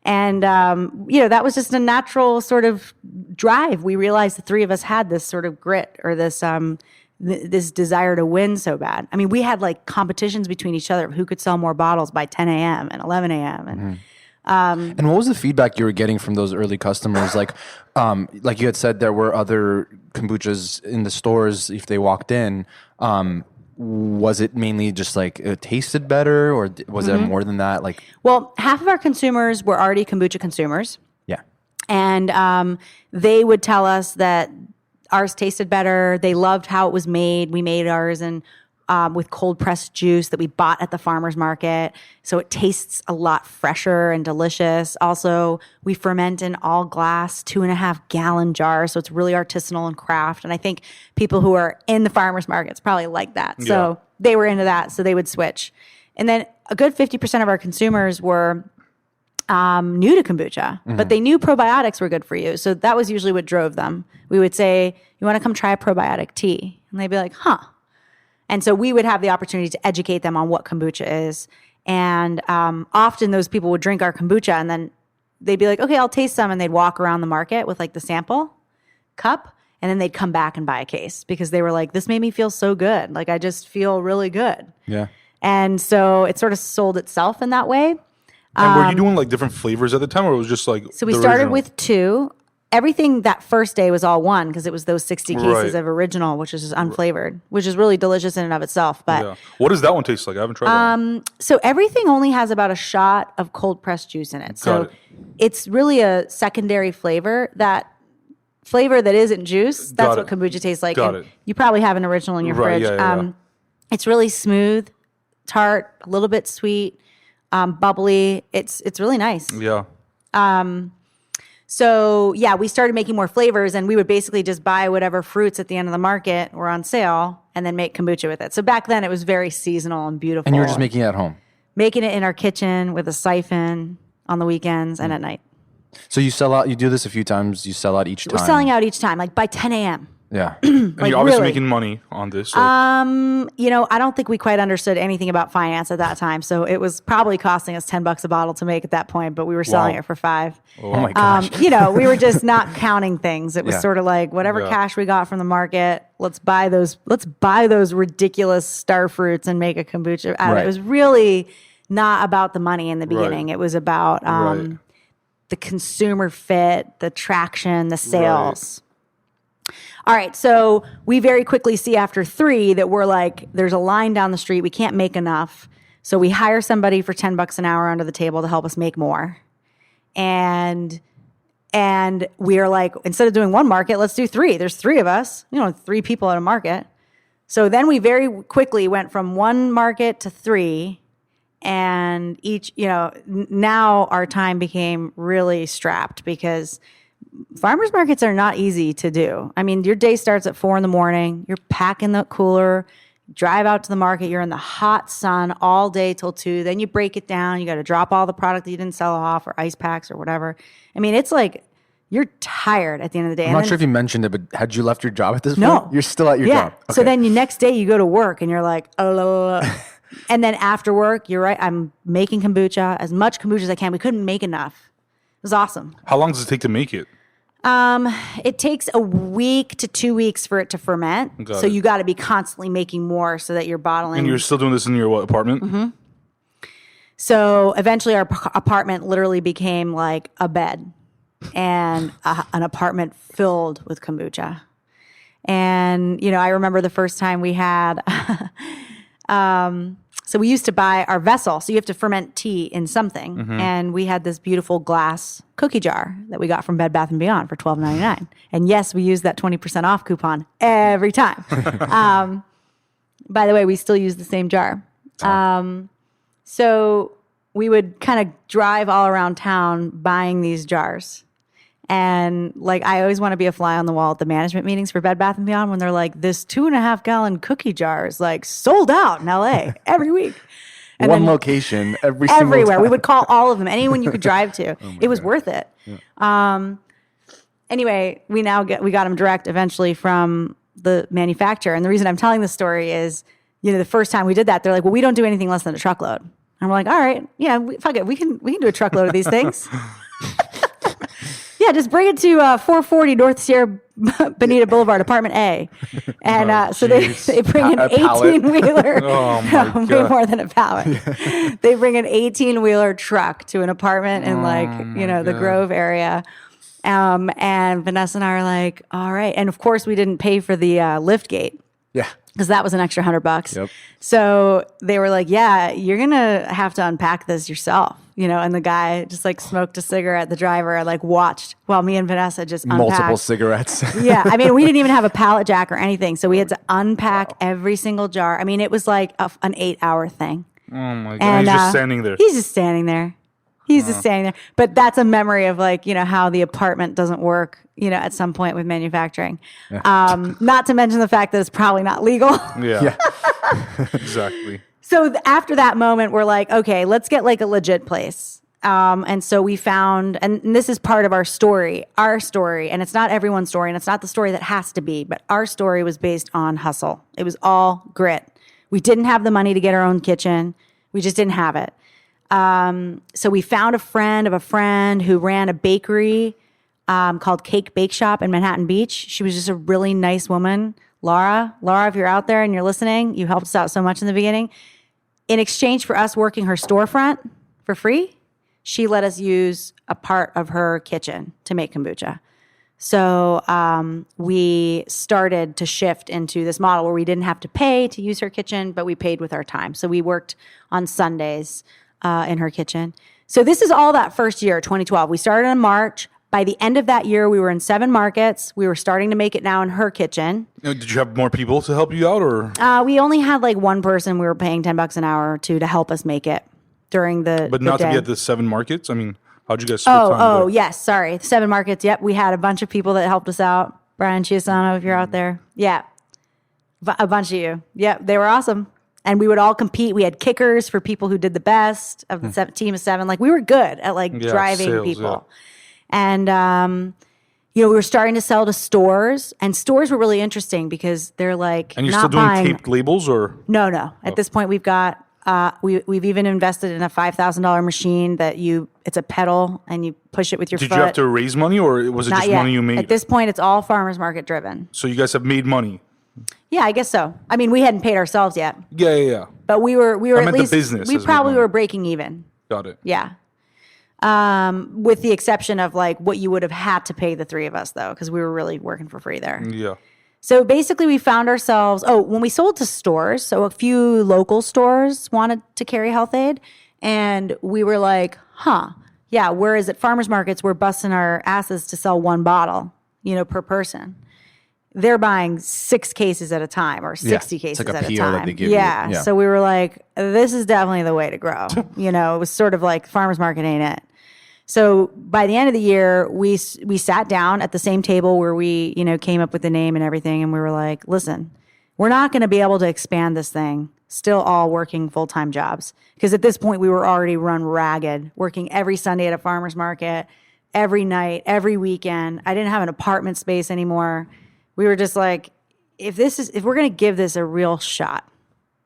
And, that was just a natural sort of drive. We realized the 3 of us had this sort of grit or this this desire to win so bad. I mean, we had like competitions between each other of who could sell more bottles by 10 a.m. and 11 a.m. And what was the feedback you were getting from those early customers? Like you had said, there were other kombuchas in the stores if they walked in. Was it mainly just like it tasted better, or was there more than that? Well, half of our consumers were already kombucha consumers. Yeah. And they would tell us that ours tasted better. They loved how it was made. We made ours with cold pressed juice that we bought at the farmer's market. So it tastes a lot fresher and delicious. Also, we ferment in all glass 2.5 gallon jars. So it's really artisanal and craft. And I think people who are in the farmer's markets probably like that. Yeah. So they were into that. So they would switch. And then a good 50% of our consumers were new to kombucha, but they knew probiotics were good for you. So that was usually what drove them. We would say, you want to come try a probiotic tea? And they'd be like, huh. And so we would have the opportunity to educate them on what kombucha is. And often those people would drink our kombucha and then they'd be like, okay, I'll taste some. And they'd walk around the market with like the sample cup. And then they'd come back and buy a case because they were like, this made me feel so good. Like I just feel really good. Yeah. And so it sort of sold itself in that way. And were you doing like different flavors at the time, or it was just like so we started with 2. Everything that first day was all one because it was those 60 cases of original, which is unflavored, which is really delicious in and of itself. But what does that one taste like? I haven't tried that. So everything only has about a shot of cold pressed juice in it. So it's really a secondary flavor. That flavor that isn't juice, that's what kombucha tastes like. You probably have an original in your fridge. It's really smooth, tart, a little bit sweet. Bubbly. It's really nice. Yeah. So yeah, we started making more flavors and we would basically just buy whatever fruits at the end of the market were on sale and then make kombucha with it. So back then it was very seasonal and beautiful. And you were just making it at home? Making it in our kitchen with a siphon on the weekends and at night. So you sell out, you do this a few times, you sell out each time? We're selling out each time, like by 10 a.m. Yeah. And Like, you're obviously really. making money on this. So. I don't think we quite understood anything about finance at that time. So it was probably costing us $10 a bottle to make at that point, but we were selling it for $5. Oh my gosh. We were just not counting things. It was sort of like whatever cash we got from the market, let's buy those ridiculous star fruits and make a kombucha out of it. It was really not about the money in the beginning. It was about the consumer fit, the traction, the sales. All right, so we very quickly see after 3 that we're like, there's a line down the street. We can't make enough. So we hire somebody for $10 an hour under the table to help us make more. And we are like, instead of doing 1 market, let's do 3. There's 3 of us, 3 people at a market. So then we very quickly went from 1 market to 3. And each, now our time became really strapped because farmers markets are not easy to do. I mean, your day starts at 4 a.m. You're packing the cooler, drive out to the market. You're in the hot sun all day till 2. Then you break it down. You got to drop all the product that you didn't sell off or ice packs or whatever. I mean, it's like you're tired at the end of the day. I'm not sure if you mentioned it, but had you left your job at this No. point? You're still at your job. Okay. So then the next day you go to work and you're like, and then after work, you're right. I'm making kombucha, as much kombucha as I can. We couldn't make enough. It was awesome. How long does it take to make it? It takes a week to 2 weeks for it to ferment. So you got to be constantly making more so that you're bottling. And you're still doing this in your apartment? Mm-hmm. So eventually our apartment literally became like a bed and an apartment filled with kombucha. And, I remember the first time we had, so we used to buy our vessel. So you have to ferment tea in something. Mm-hmm. And we had this beautiful glass cookie jar that we got from Bed Bath & Beyond for $12.99. And yes, we used that 20% off coupon every time. By the way, we still use the same jar. So we would kind of drive all around town buying these jars. And I always want to be a fly on the wall at the management meetings for Bed Bath & Beyond when they're like, this 2.5 gallon cookie jar is sold out in LA every week. And One location everywhere. Everywhere. We would call all of them, anyone you could drive to. It was worth it. Yeah. Anyway, we got them direct eventually from the manufacturer. And the reason I'm telling this story is, the first time we did that, they're like, well, we don't do anything less than a truckload. And we're like, all right, yeah, fuck it. We can do a truckload of these things. Yeah, just bring it to 440 North Sierra Bonita Boulevard, Apartment A. And so they bring an 18-wheeler. Oh, my God. Way more than a pallet. Yeah. They bring an 18-wheeler truck to an apartment in the Grove area. And Vanessa and I are like, all right. And of course, we didn't pay for the lift gate. Yeah. Because that was an extra $100. Yep. So they were like, yeah, you're going to have to unpack this yourself. And the guy just smoked a cigarette. The driver watched while me and Vanessa just unpacked. Multiple cigarettes. Yeah. I mean, we didn't even have a pallet jack or anything. So we had to unpack every single jar. I mean, it was like an 8-hour thing. Oh my God. And he's just standing there. He's just standing there. He's just standing there. But that's a memory of how the apartment doesn't work, at some point with manufacturing. Yeah. Not to mention the fact that it's probably not legal. Yeah. Exactly. So after that moment, we're like, okay, let's get a legit place. And so we found, and this is part of our story, and it's not everyone's story, and it's not the story that has to be, but our story was based on hustle. It was all grit. We didn't have the money to get our own kitchen. We just didn't have it. So we found a friend of a friend who ran a bakery called Cake Bake Shop in Manhattan Beach. She was just a really nice woman. Laura, if you're out there and you're listening, you helped us out so much in the beginning. In exchange for us working her storefront for free, she let us use a part of her kitchen to make kombucha. So we started to shift into this model where we didn't have to pay to use her kitchen, but we paid with our time. So we worked on Sundays in her kitchen. So this is all that first year, 2012. We started in March. By the end of that year, we were in 7 markets. We were starting to make it now in her kitchen. Did you have more people to help you out, or? We only had one person we were paying $10 an hour to help us make it during the But not day. To be at the 7 markets? I mean, how'd you guys split time? Oh, yes, sorry. 7 markets, yep. We had a bunch of people that helped us out. Brian Chiasano, if you're out there. Yeah, a bunch of you. Yep, they were awesome. And we would all compete. We had kickers for people who did the best of the team of 7. We were good at driving sales, people. Yeah. And, we were starting to sell to stores, and stores were really interesting because they're like, and you're not still doing buying, taped labels, or no. At this point, we've got we've even invested in a $5,000 machine that it's a pedal and you push it with your foot. Did you have to raise money, or was it Not just yet. money you made? At this point, it's all farmers market driven. So you guys have made money. Yeah, I guess so. I mean, we hadn't paid ourselves yet. Yeah. But we were I at meant least the business we has made probably money. were breaking even. Got it. Yeah. With the exception of like what you would have had to pay the three of us though, because we were really working for free there. Yeah. So basically we found ourselves, when we sold to stores, so a few local stores wanted to carry Health-Ade, and we were like, yeah, whereas at farmers markets, we're busting our asses to sell one bottle, per person. They're buying 6 cases at a time or 60 cases it's like at a a PO time. that they give you. Yeah. So we were like, this is definitely the way to grow. It was sort of like farmers market ain't it. So by the end of the year, we sat down at the same table where we, came up with the name and everything. And we were like, listen, we're not going to be able to expand this thing, still all working full-time jobs. Because at this point, we were already run ragged, working every Sunday at a farmer's market, every night, every weekend. I didn't have an apartment space anymore. We were just like, if we're going to give this a real shot,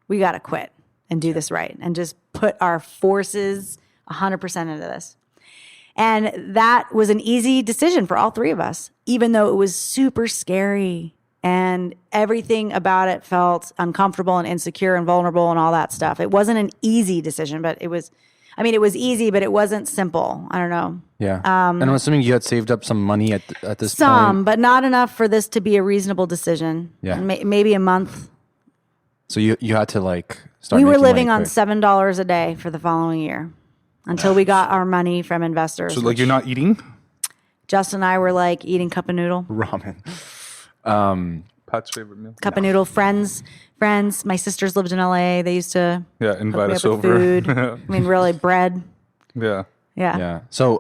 we got to quit and do this right and just put our forces 100% into this. And that was an easy decision for all three of us, even though it was super scary and everything about it felt uncomfortable and insecure and vulnerable and all that stuff. It wasn't an easy decision, but it was easy, but it wasn't simple. I don't know. Yeah. And I'm assuming you had saved up some money at this point. Some, but not enough for this to be a reasonable decision. Yeah. Maybe a month. So you had to start. We were making living money on quick. $7 a day for the following year until we got our money from investors. So you're not eating? Justin and I were like eating cup of noodle. ramen. Pat's favorite meal. Cup of noodle. Friends. My sisters lived in LA. They used to Invite hook me us up with over. food. I mean, really, bread. Yeah. Yeah. So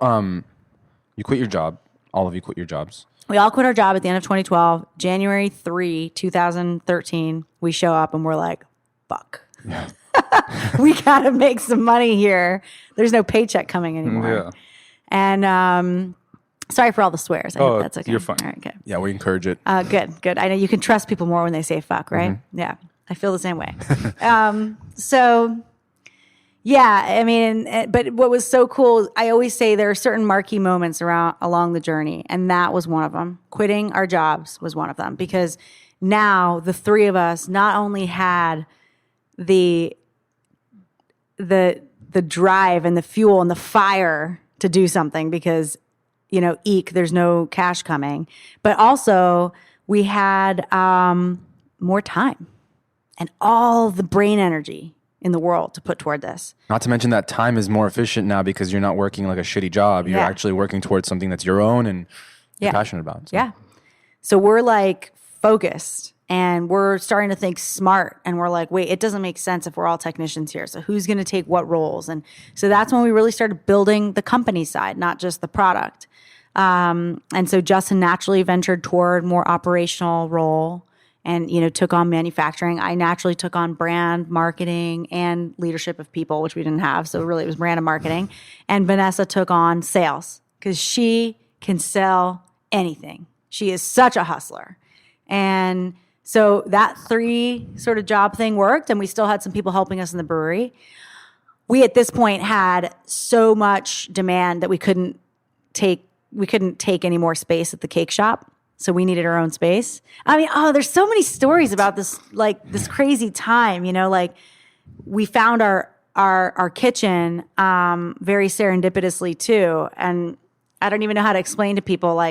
you quit your job. All of you quit your jobs. We all quit our job at the end of 2012. January 3, 2013, we show up and we're like, fuck. Yeah. We got to make some money here. There's no paycheck coming anymore. Yeah. And sorry for all the swears. I hope that's okay. You're fine. All right, good. Yeah, we encourage it. Good. I know you can trust people more when they say fuck, right? Mm-hmm. Yeah. I feel the same way. So, yeah, I mean, but what was so cool, I always say there are certain marquee moments along the journey, and that was one of them. Quitting our jobs was one of them, because now the three of us not only had the drive and the fuel and the fire to do something because, there's no cash coming, but also we had more time and all the brain energy in the world to put toward this. Not to mention that time is more efficient now because you're not working like a shitty job. You're actually working towards something that's your own and you're passionate about. So. Yeah. So we're like focused and we're starting to think smart, and we're like, wait, it doesn't make sense if we're all technicians here. So who's going to take what roles? And so that's when we really started building the company side, not just the product. And so Justin naturally ventured toward more operational role and, took on manufacturing. I naturally took on brand, marketing, and leadership of people, which we didn't have. So really it was brand and marketing. And Vanessa took on sales because she can sell anything. She is such a hustler. And so that 3 sort of job thing worked, and we still had some people helping us in the brewery. We at this point had so much demand that we couldn't take any more space at the cake shop. So we needed our own space. I mean, there's so many stories about this, this crazy time, we found our kitchen very serendipitously too. And I don't even know how to explain to people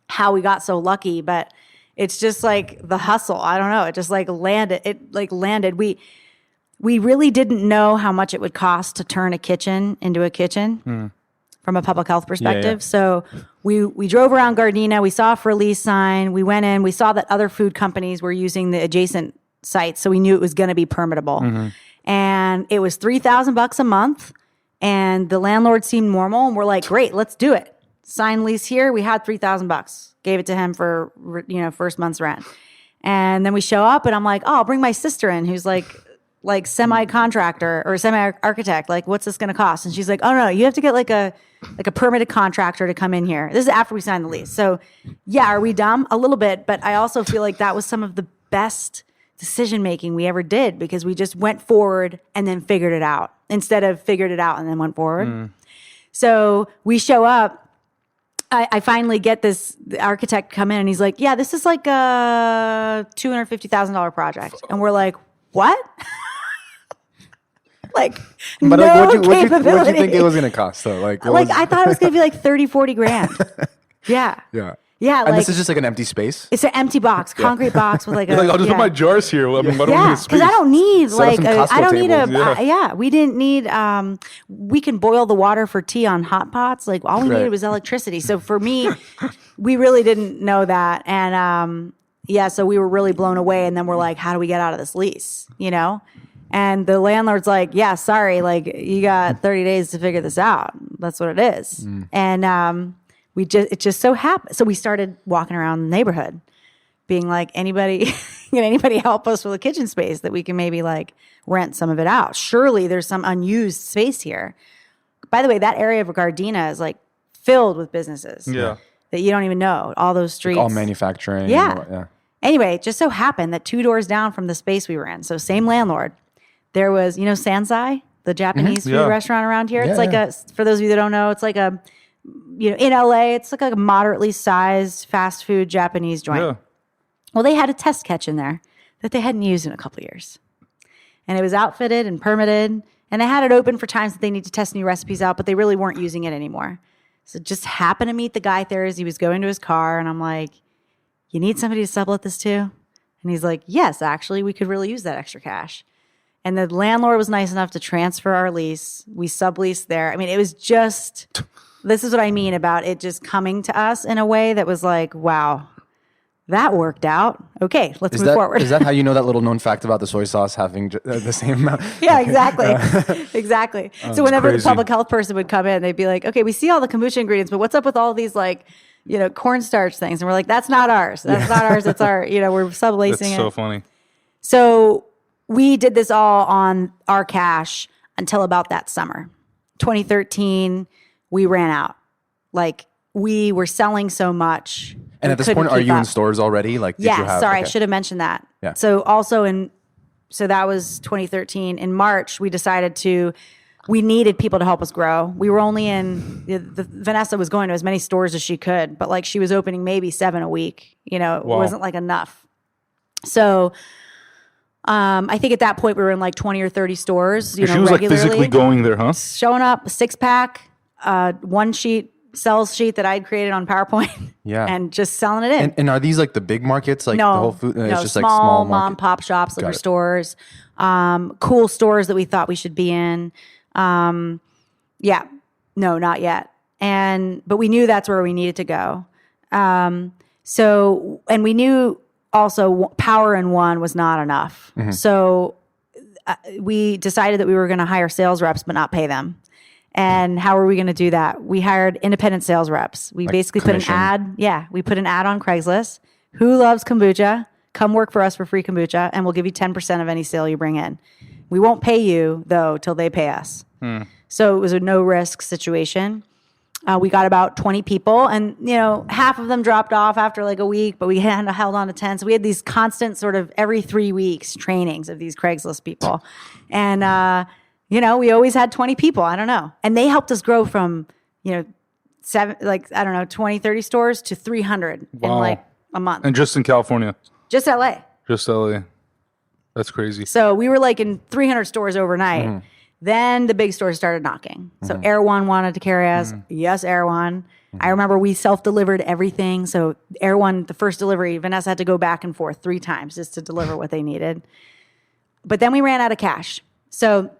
how we got so lucky, but it's just the hustle. I don't know. It just landed. It landed. We really didn't know how much it would cost to turn a kitchen into a kitchen. From a public health perspective. Yeah. So we drove around Gardena. We saw a for lease sign. We went in. We saw that other food companies were using the adjacent sites. So we knew it was going to be permittable. Mm-hmm. And it was $3,000 a month. And the landlord seemed normal. And we're like, great, let's do it. Sign lease here. We had $3,000. Gave it to him for, first month's rent. And then we show up and I'm like, I'll bring my sister in who's like semi-contractor or semi-architect. Like, what's this going to cost? And she's like, oh no, you have to get like a permitted contractor to come in here. This is after we signed the lease. So yeah, are we dumb? A little bit, but I also feel like that was some of the best decision-making we ever did because we just went forward and then figured it out instead of figured it out and then went forward. So we show up. I finally get the architect come in and he's like, yeah, this is like a $250,000 project. And we're like, what? Like, but no like, what'd capability. you think it was going to cost though? Like I thought it was going to be like 30, 40 grand. Yeah. Yeah. Yeah. And this is just like an empty space? It's an empty box, concrete box with like a. Like, I'll just put my jars here. I mean, why don't we need a space? Because I don't need Set up some I don't Costco need tables. we didn't need, we can boil the water for tea on hot pots. Like all we needed was electricity. So for me, we really didn't know that. And so we were really blown away. And then we're like, how do we get out of this lease? You know? And the landlord's like, yeah, sorry. Like you got 30 days to figure this out. That's what it is. And, it just so happened. So we started walking around the neighborhood being like, anybody, can anybody help us with a kitchen space that we can maybe like rent some of it out? Surely there's some unused space here. By the way, that area of Gardena is like filled with businesses that you don't even know. All those streets. Like all manufacturing. Yeah. Anyway, it just so happened that 2 doors down from the space we were in, so same landlord, there was, Sansai, the Japanese food restaurant around here. It's like for those of you that don't know, it's like a, in LA, it's like a moderately sized fast food Japanese joint. Yeah. Well, they had a test kitchen there that they hadn't used in a couple of years. And it was outfitted and permitted. And they had it open for times that they need to test new recipes out, but they really weren't using it anymore. So just happened to meet the guy there as he was going to his car. And I'm like, you need somebody to sublet this to? And he's like, yes, actually, we could really use that extra cash. And the landlord was nice enough to transfer our lease. We subleased there. I mean, it was just... This is what I mean about it just coming to us in a way that was like, wow, that worked out. Okay, let's move forward. Is that how you know that little known fact about the soy sauce having the same amount? Yeah, exactly. Exactly. So whenever the public health person would come in, they'd be like, okay, we see all the kombucha ingredients, but what's up with all these like, cornstarch things? And we're like, that's not ours. That's not ours. It's our, we're sublacing it. That's so funny. So we did this all on our cash until about that summer. 2013, we ran out. Like we were selling so much. And at this point, are you in stores already? Like, did you have, sorry, I should have mentioned that. Yeah. So also so that was 2013. In March, we decided we needed people to help us grow. We were only Vanessa was going to as many stores as she could, but like she was opening maybe 7 a week. It wasn't like enough. So I think at that point we were in like 20 or 30 stores, she was regularly. Like physically going there, huh? Showing up, 6-pack, one sales sheet that I'd created on PowerPoint. Yeah. And just selling it in. And are these like the big markets? Like no, the Whole Food? It's just small, like small mom pop shops, liquor stores, cool stores that we thought we should be in. No, not yet. But we knew that's where we needed to go. And we knew also power in one was not enough. Mm-hmm. So we decided that we were going to hire sales reps, but not pay them. And how are we going to do that? We hired independent sales reps. We basically put an ad. Yeah, we put an ad on Craigslist. Who loves kombucha? Come work for us for free kombucha, and we'll give you 10% of any sale you bring in. We won't pay you, though, till they pay us. So it was a no-risk situation. We got about 20 people, and half of them dropped off after like a week, but we held on to 10. So we had these constant sort of every 3 weeks trainings of these Craigslist people. And we always had 20 people. I don't know. And they helped us grow from, 20, 30 stores to 300 in like a month. And just in California? Just LA. Just LA. That's crazy. So we were like in 300 stores overnight. Mm-hmm. Then the big stores started knocking. So Erewhon wanted to carry us. Mm-hmm. Yes, Erewhon. Mm-hmm. I remember we self-delivered everything. So Erewhon, the first delivery, Vanessa had to go back and forth 3 times just to deliver what they needed. But then we ran out of cash. So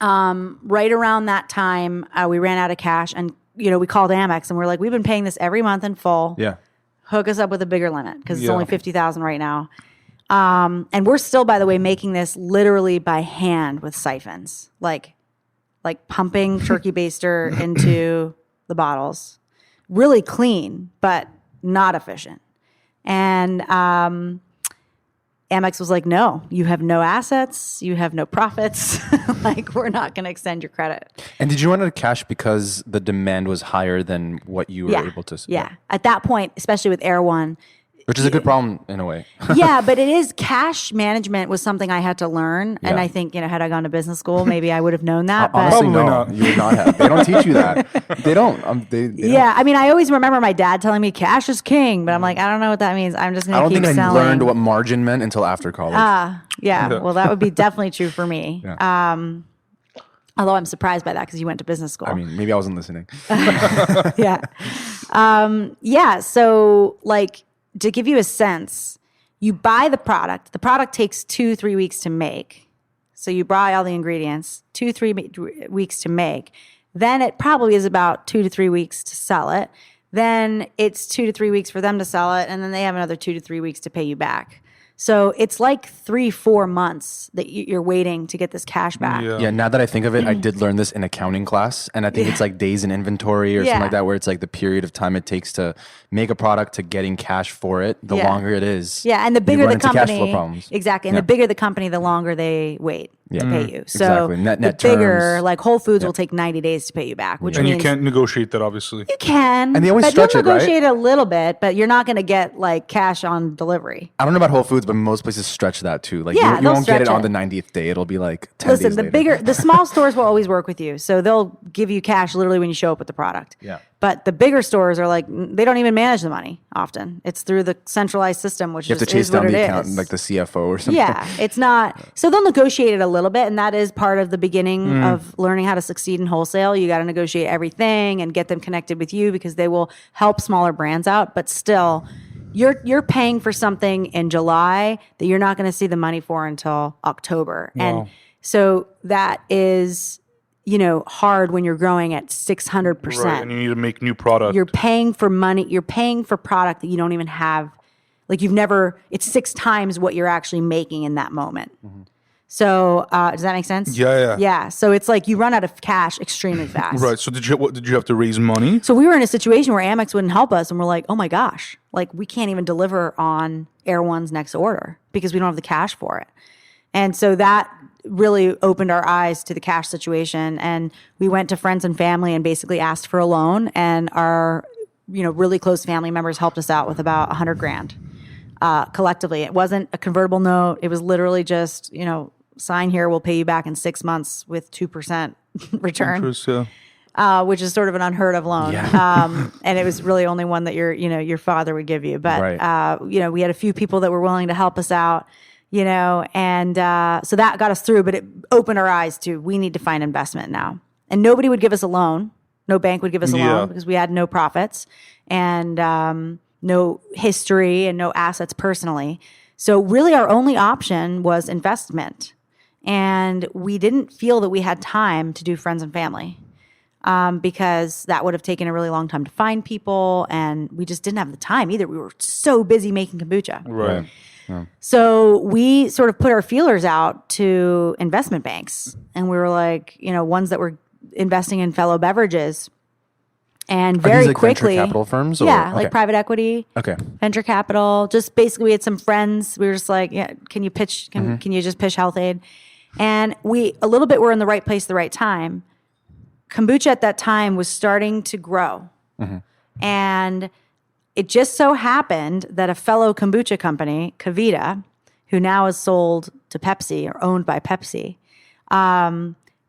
right around that time, we ran out of cash, and we called Amex, and we're like, we've been paying this every month in full. Yeah, hook us up with a bigger limit because it's only $50,000 right now. And we're still, by the way, making this literally by hand with siphons, like pumping turkey baster into the bottles. Really clean, but not efficient. And Amex was like, no, you have no assets, you have no profits. Like, we're not going to extend your credit. And did you run out of cash because the demand was higher than what you were able to? Yeah. At that point, especially with Air One. Which is a good problem in a way. Yeah, but it is, cash management was something I had to learn. And I think, had I gone to business school, maybe I would have known that. But Honestly, no, you would not have. They don't teach you that. They don't. They yeah, I mean, I always remember my dad telling me cash is king, but I'm like, I don't know what that means. I'm just going to keep selling. I don't think I learned what margin meant until after college. Yeah. Well, that would be definitely true for me. Yeah. Although I'm surprised by that because you went to business school. I mean, maybe I wasn't listening. Yeah. So, like, to give you a sense, you buy the product. The product takes 2-3 weeks to make. So you buy all the ingredients, 2-3 weeks to make. Then it probably is about 2 to 3 weeks to sell it. Then it's 2 to 3 weeks for them to sell it. And then they have another 2 to 3 weeks to pay you back. So it's like 3-4 months that you're waiting to get this cash back. Yeah, now that I think of it, I did learn this in accounting class. And I think it's like days in inventory or something like that, where it's like the period of time it takes to make a product to getting cash for it. The longer it is. Yeah, and the bigger the company. Cash flow problems. Exactly. And the bigger the company, the longer they wait to pay you. So exactly. Net the bigger, terms. like Whole Foods will take 90 days to pay you back, which and means you can't negotiate that, obviously. you can. And they always stretch you'll it, right? negotiate a little bit, but you're not going to get like cash on delivery. I don't know about Whole Foods, but most places stretch that too. Like you they'll won't get it stretch on the 90th day. It'll be like 10 Listen, days the later. the small stores will always work with you. So they'll give you cash literally when you show up with the product. Yeah. But the bigger stores are like, they don't even manage the money often. It's through the centralized system, which You have to chase down the accountant, like the CFO or something. Yeah, it's not. So they'll negotiate it a little bit, and that is part of the beginning of learning how to succeed in wholesale. You got to negotiate everything and get them connected with you because they will help smaller brands out. But still, you're paying for something in July that you're not going to see the money for until October. Wow. And so that is, hard when you're growing at 600%. Right, and you need to make new product. You're paying for money. You're paying for product that you don't even have. Like it's 6 times what you're actually making in that moment. Mm-hmm. So does that make sense? Yeah. Yeah. So it's like you run out of cash extremely fast. Right. So did you have to raise money? So we were in a situation where Amex wouldn't help us, and we're like, oh my gosh, like we can't even deliver on Air One's next order because we don't have the cash for it. And so that really opened our eyes to the cash situation. And we went to friends and family and basically asked for a loan. And our, really close family members helped us out with about $100,000 collectively. It wasn't a convertible note. It was literally just, sign here, we'll pay you back in 6 months with 2% return. Interest, which is sort of an unheard of loan. Yeah. And it was really only one that your father would give you. But, right. We had a few people that were willing to help us out, and so that got us through, but it opened our eyes to, we need to find investment now. And nobody would give us a loan. No bank would give us a loan because we had no profits and no history and no assets personally. So really our only option was investment. And we didn't feel that we had time to do friends and family. Because that would have taken a really long time to find people, and we just didn't have the time either. We were so busy making kombucha. Right. Yeah. So we sort of put our feelers out to investment banks, and we were like, ones that were investing in fellow beverages. And Are very these like quickly, venture capital firms? Or? Yeah, like private equity. Okay. Venture capital. Just basically, we had some friends. We were just like, yeah, can you pitch? Can you just pitch Health-Ade? And we a little bit were in the right place, at the right time. Kombucha at that time was starting to grow. Mm-hmm. And it just so happened that a fellow kombucha company, Kavita, who now is sold to Pepsi or owned by Pepsi,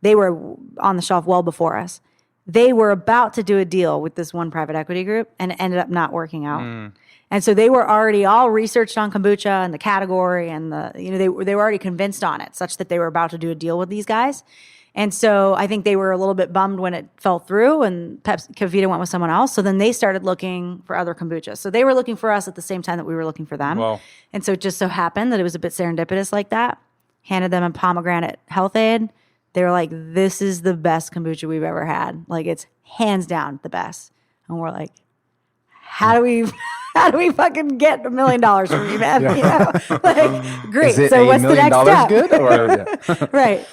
they were on the shelf well before us. They were about to do a deal with this one private equity group, and it ended up not working out. And so they were already all researched on kombucha and the category, and they were already convinced on it, such that they were about to do a deal with these guys. And so I think they were a little bit bummed when it fell through, and Kavita went with someone else. So then they started looking for other kombucha. So they were looking for us at the same time that we were looking for them. Wow. And so it just so happened that it was a bit serendipitous like that. Handed them a pomegranate Health-Ade. They were like, this is the best kombucha we've ever had. Like, it's hands down the best. And we're like, how do we fucking get $1 million from you, man? Like, great. So what's the next step? Good or Right.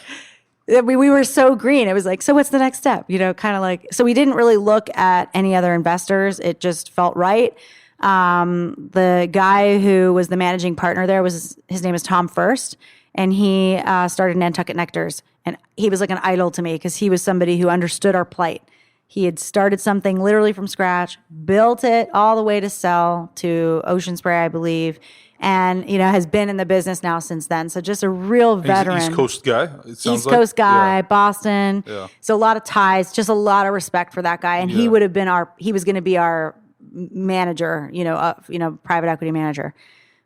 We were so green. It was like, so what's the next step? Kind of like, so we didn't really look at any other investors. It just felt right. The guy who was the managing partner there his name is Tom First, and he started Nantucket Nectars. And he was like an idol to me because he was somebody who understood our plight. He had started something literally from scratch, built it all the way to sell to Ocean Spray, I believe, and has been in the business now since then. So just a real veteran. He's an East Coast guy. East Coast guy, Boston. Yeah. So a lot of ties, just a lot of respect for that guy. And he would have been he was going to be our manager, private equity manager.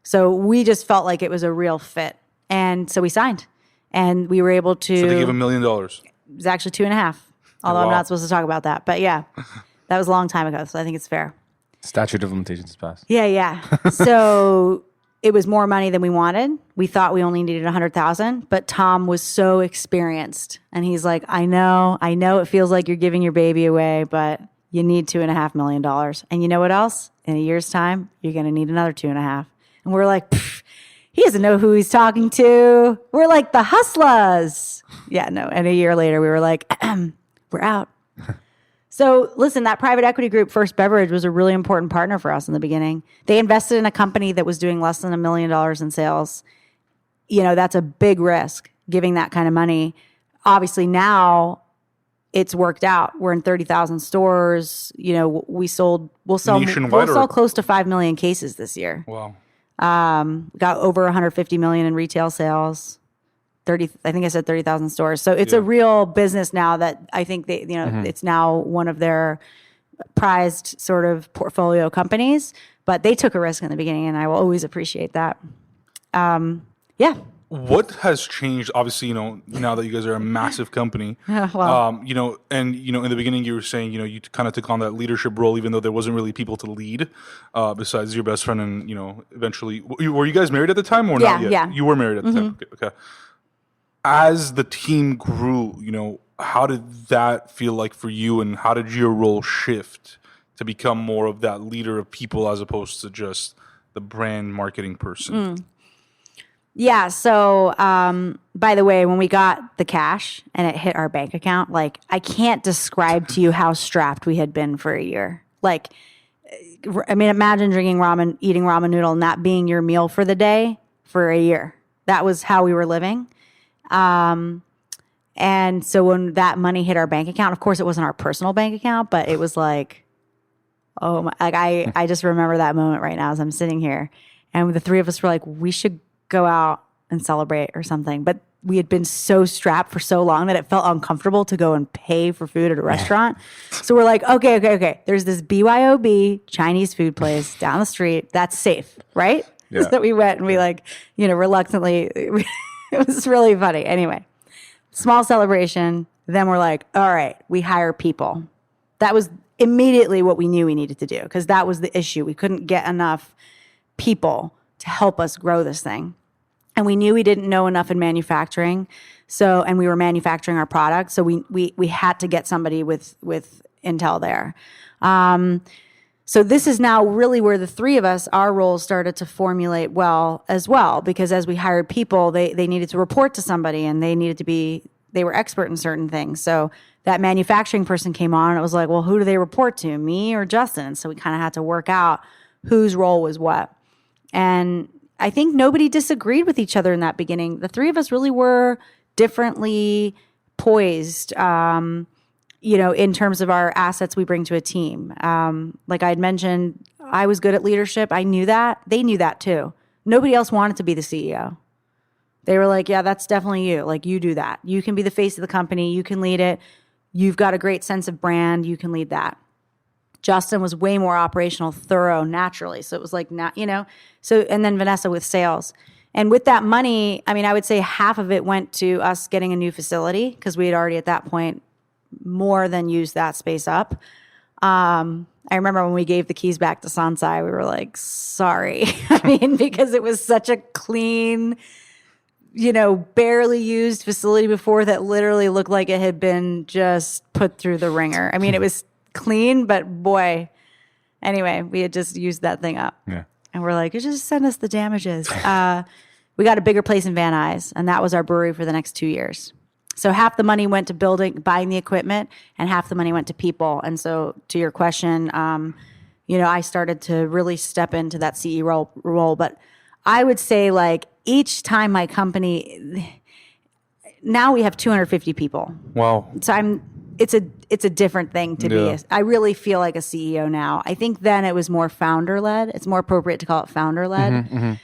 So we just felt like it was a real fit. And so we signed, and we were able to. So they gave $1 million. It was actually 2.5. Although I'm not supposed to talk about that. But yeah, that was a long time ago. So I think it's fair. Statute of limitations is passed. Yeah. So it was more money than we wanted. We thought we only needed 100,000, but Tom was so experienced. And he's like, I know it feels like you're giving your baby away, but you need $2.5 million. And you know what else? In a year's time, you're going to need another 2.5. And we're like, he doesn't know who he's talking to. We're like the hustlers. Yeah, no. And a year later, we were like, we're out. So listen, that private equity group, First Beverage, was a really important partner for us in the beginning. They invested in a company that was doing less than $1 million in sales. That's a big risk, giving that kind of money. Obviously now it's worked out. We're in 30,000 stores. We'll sell close to 5 million cases this year. Wow. Got over 150 million in retail sales. I think I said 30,000 stores. So it's a real business now that I think it's now one of their prized sort of portfolio companies, but they took a risk in the beginning, and I will always appreciate that. What has changed? Obviously, now that you guys are a massive company, and in the beginning you were saying, you kind of took on that leadership role, even though there wasn't really people to lead, besides your best friend, and eventually, were you guys married at the time or not yet? Yeah, you were married at the time. Okay. As the team grew, how did that feel like for you, and how did your role shift to become more of that leader of people as opposed to just the brand marketing person? Yeah. So, by the way, when we got the cash and it hit our bank account, I can't describe to you how strapped we had been for a year. Imagine drinking ramen, eating ramen noodle, and that being your meal for the day for a year. That was how we were living. And so when that money hit our bank account, of course it wasn't our personal bank account, but it was like, oh my, I just remember that moment right now as I'm sitting here, and the three of us were like, we should go out and celebrate or something. But we had been so strapped for so long that it felt uncomfortable to go and pay for food at a restaurant. So we're like, okay. There's this BYOB Chinese food place down the street. That's safe, right? Yeah. So we went and we reluctantly, it was really funny. Anyway, small celebration. Then we're like, all right, we hire people. That was immediately what we knew we needed to do, because that was the issue. We couldn't get enough people to help us grow this thing. And we knew we didn't know enough in manufacturing. And we were manufacturing our product. So we had to get somebody with intel there. So this is now really where the three of us, our roles started to formulate well, because as we hired people, they needed to report to somebody, and they were expert in certain things. So that manufacturing person came on, and it was like, well, who do they report to, me or Justin? And so we kind of had to work out whose role was what. And I think nobody disagreed with each other in that beginning. The three of us really were differently poised, in terms of our assets we bring to a team. Like I had mentioned, I was good at leadership. I knew that. They knew that too. Nobody else wanted to be the CEO. They were like, yeah, that's definitely you. Like, you do that. You can be the face of the company. You can lead it. You've got a great sense of brand. You can lead that. Justin was way more operational, thorough, naturally. So it was like, and then Vanessa with sales. And with that money, I would say half of it went to us getting a new facility, because we had already at that point more than used that space up. I remember when we gave the keys back to Sansai, we were like, sorry. Because it was such a clean, barely used facility before that literally looked like it had been just put through the ringer. It was clean, but boy, anyway, we had just used that thing up. Yeah. And we're like, just send us the damages. We got a bigger place in Van Nuys, and that was our brewery for the next 2 years. So half the money went to buying the equipment, and half the money went to people. And so to your question, I started to really step into that CEO role. But I would say like each time my company, now we have 250 people. Wow. So it's a different thing to be. I really feel like a CEO now. I think then it was more founder led. It's more appropriate to call it founder led.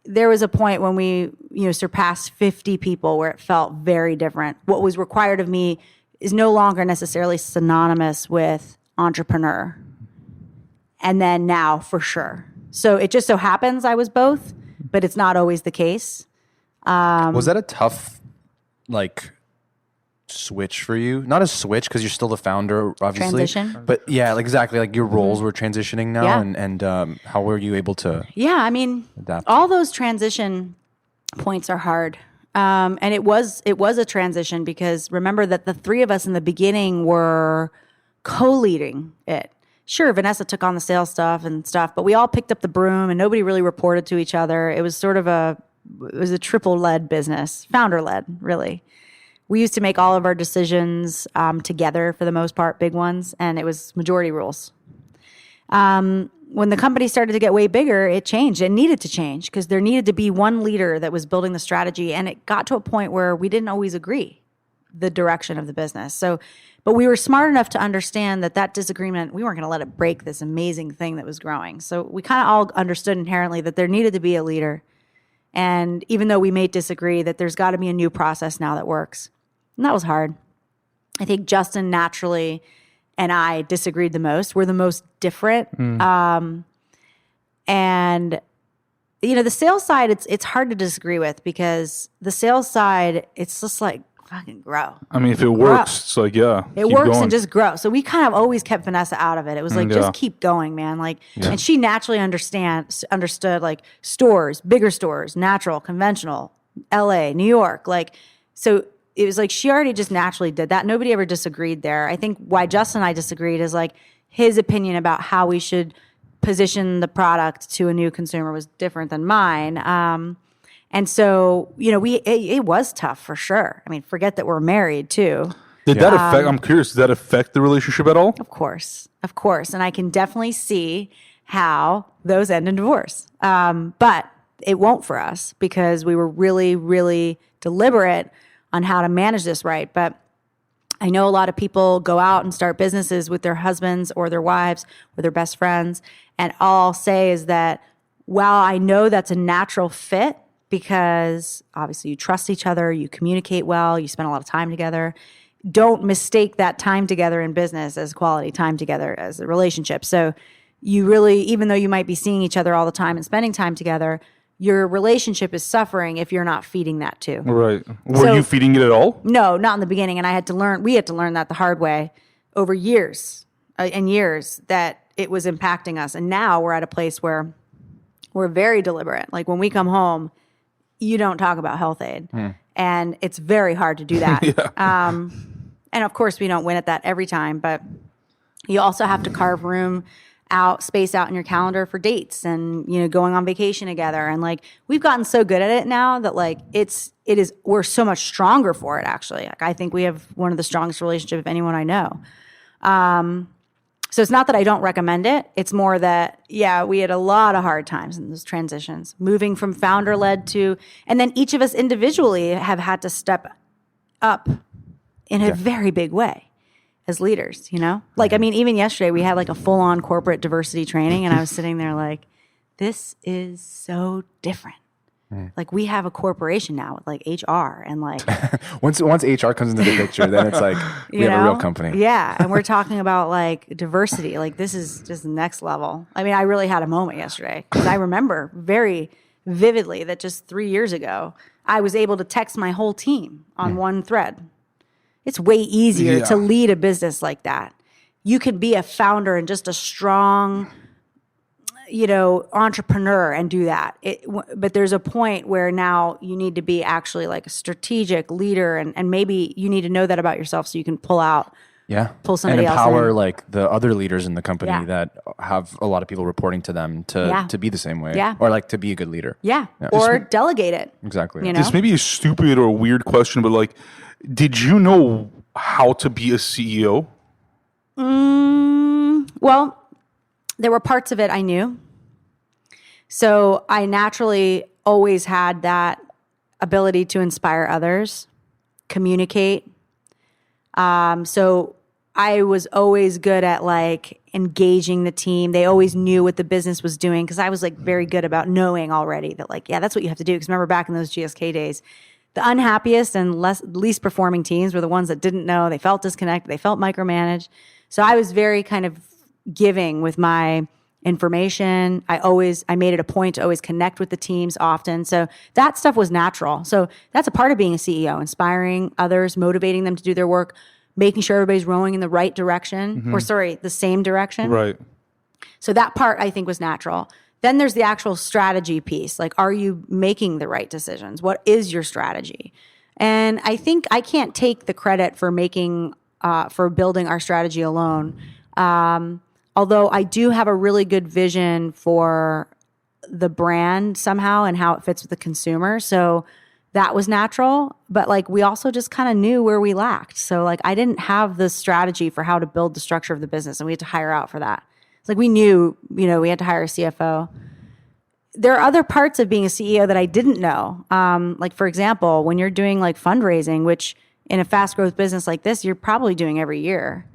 There was a point when we, surpassed 50 people where it felt very different. What was required of me is no longer necessarily synonymous with entrepreneur. And then now for sure. So it just so happens I was both, but it's not always the case. Was that a tough, switch for you? Not a switch because you're still the founder, obviously. Transition. But yeah, exactly. Like your roles were transitioning now, and how were you able to? Yeah, I mean, adapt? All those transition points are hard, and it was a transition because remember that the three of us in the beginning were co-leading it. Sure, Vanessa took on the sales stuff, but we all picked up the broom, and nobody really reported to each other. It was sort of a triple-led business, founder-led, really. We used to make all of our decisions together for the most part, big ones, and it was majority rules. When the company started to get way bigger, it changed. It needed to change because there needed to be one leader that was building the strategy, and it got to a point where we didn't always agree the direction of the business. But we were smart enough to understand that disagreement, we weren't going to let it break this amazing thing that was growing. So we kind of all understood inherently that there needed to be a leader. And even though we may disagree, that there's got to be a new process now that works. And that was hard. I think Justin naturally and I disagreed the most. We're the most different. And, the sales side, it's hard to disagree with because the sales side, it's just like, fucking grow. I mean, if it works, it's like, it works going. And just grow. So we kind of always kept Vanessa out of it. It was like, just keep going, man. And she naturally understood like stores, bigger stores, natural, conventional, LA, New York. So it was like she already just naturally did that. Nobody ever disagreed there. I think why Justin and I disagreed is like his opinion about how we should position the product to a new consumer was different than mine. And so, it was tough for sure. I mean, forget that we're married too. Did that affect, I'm curious, did that affect the relationship at all? Of course. And I can definitely see how those end in divorce. But it won't for us because we were really, really deliberate on how to manage this right. But I know a lot of people go out and start businesses with their husbands or their wives or their best friends. And all I'll say is that while I know that's a natural fit because obviously you trust each other, you communicate well, you spend a lot of time together, don't mistake that time together in business as quality time together as a relationship. So you really, even though you might be seeing each other all the time and spending time together, your relationship is suffering if you're not feeding that too. Right. Were you feeding it at all? No, not in the beginning. And we had to learn that the hard way over years and years that it was impacting us. And now we're at a place where we're very deliberate. Like when we come home, you don't talk about Health-Ade. And it's very hard to do that. And of course we don't win at that every time, but you also have to carve space out in your calendar for dates and, going on vacation together. And like, we've gotten so good at it now that like, we're so much stronger for it actually. Like, I think we have one of the strongest relationships of anyone I know. So it's not that I don't recommend it. It's more that, we had a lot of hard times in those transitions, moving from founder-led to, and then each of us individually have had to step up in a very big way as leaders, Like, I mean, even yesterday we had like a full-on corporate diversity training and I was sitting there like, this is so different. Like we have a corporation now with like HR and like once HR comes into the picture, then it's like we have a real company. Yeah, and we're talking about like diversity. Like this is just next level. I mean, I really had a moment yesterday because I remember very vividly that just 3 years ago I was able to text my whole team on one thread. It's way easier to lead a business like that. You can be a founder and just a strong entrepreneur and do that. But there's a point where now you need to be actually like a strategic leader and maybe you need to know that about yourself so you can pull somebody else and empower in. like the other leaders in the company that have a lot of people reporting to them to be the same way or like to be a good leader. Or delegate it. Exactly. This may be a stupid or weird question, but like, did you know how to be a CEO? Well, there were parts of it I knew. So I naturally always had that ability to inspire others, communicate. So I was always good at like engaging the team. They always knew what the business was doing because I was like very good about knowing already that like, yeah, that's what you have to do. Because remember back in those GSK days, the unhappiest and least performing teams were the ones that didn't know. They felt disconnected. They felt micromanaged. So I was very kind of giving with my information. I made it a point to always connect with the teams often. So that stuff was natural. So that's a part of being a CEO, inspiring others, motivating them to do their work, making sure everybody's rowing in the right direction, the same direction. Right. So that part I think was natural. Then there's the actual strategy piece. Like, are you making the right decisions? What is your strategy? And I think I can't take the credit for building our strategy alone. Although I do have a really good vision for the brand somehow and how it fits with the consumer. So that was natural. But like, we also just kind of knew where we lacked. So like, I didn't have the strategy for how to build the structure of the business, and we had to hire out for that. It's like we knew, we had to hire a CFO. There are other parts of being a CEO that I didn't know. Like, for example, when you're doing like fundraising, which in a fast growth business like this, you're probably doing every year.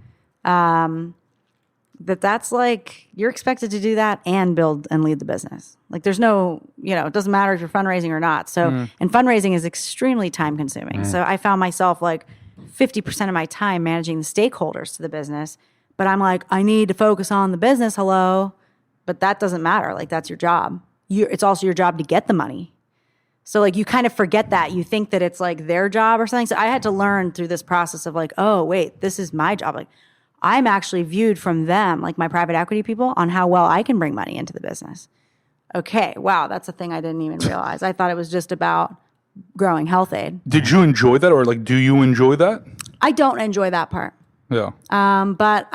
That's like, you're expected to do that and build and lead the business. Like there's no, it doesn't matter if you're fundraising or not. So, and fundraising is extremely time consuming. So I found myself like 50% of my time managing the stakeholders to the business. But I'm like, I need to focus on the business. Hello. But that doesn't matter. Like that's your job. It's also your job to get the money. So like you kind of forget that. You think that it's like their job or something. So I had to learn through this process of like, oh, wait, this is my job. Like I'm actually viewed from them, like my private equity people, on how well I can bring money into the business. Okay, wow, that's a thing I didn't even realize. I thought it was just about growing Health-Ade. Did you enjoy that, or like, do you enjoy that? I don't enjoy that part. Yeah. But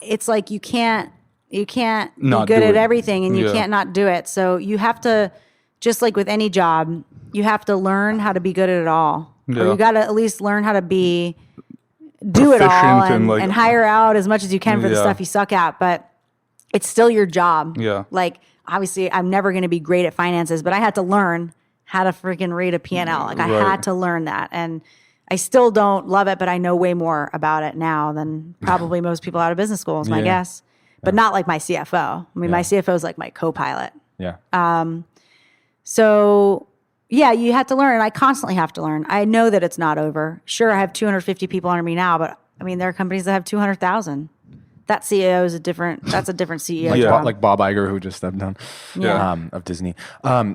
it's like you can't not be good at it. everything, and you can't not do it. So you have to, just like with any job, you have to learn how to be good at it all. Yeah. Or you got to at least learn how to do it all and hire out as much as you can for the stuff you suck at. But it's still your job. Yeah. Like, obviously, I'm never going to be great at finances, but I had to learn how to freaking read a P&L. Like, I had to learn that. And I still don't love it, but I know way more about it now than probably most people out of business school is my guess. But not like my CFO. I mean, my CFO is like my co-pilot. Yeah. So, yeah, you have to learn. And I constantly have to learn. I know that it's not over. Sure, I have 250 people under me now, but I mean, there are companies that have 200,000. That CEO is that's a different CEO. Like Bob Iger, who just stepped down of Disney.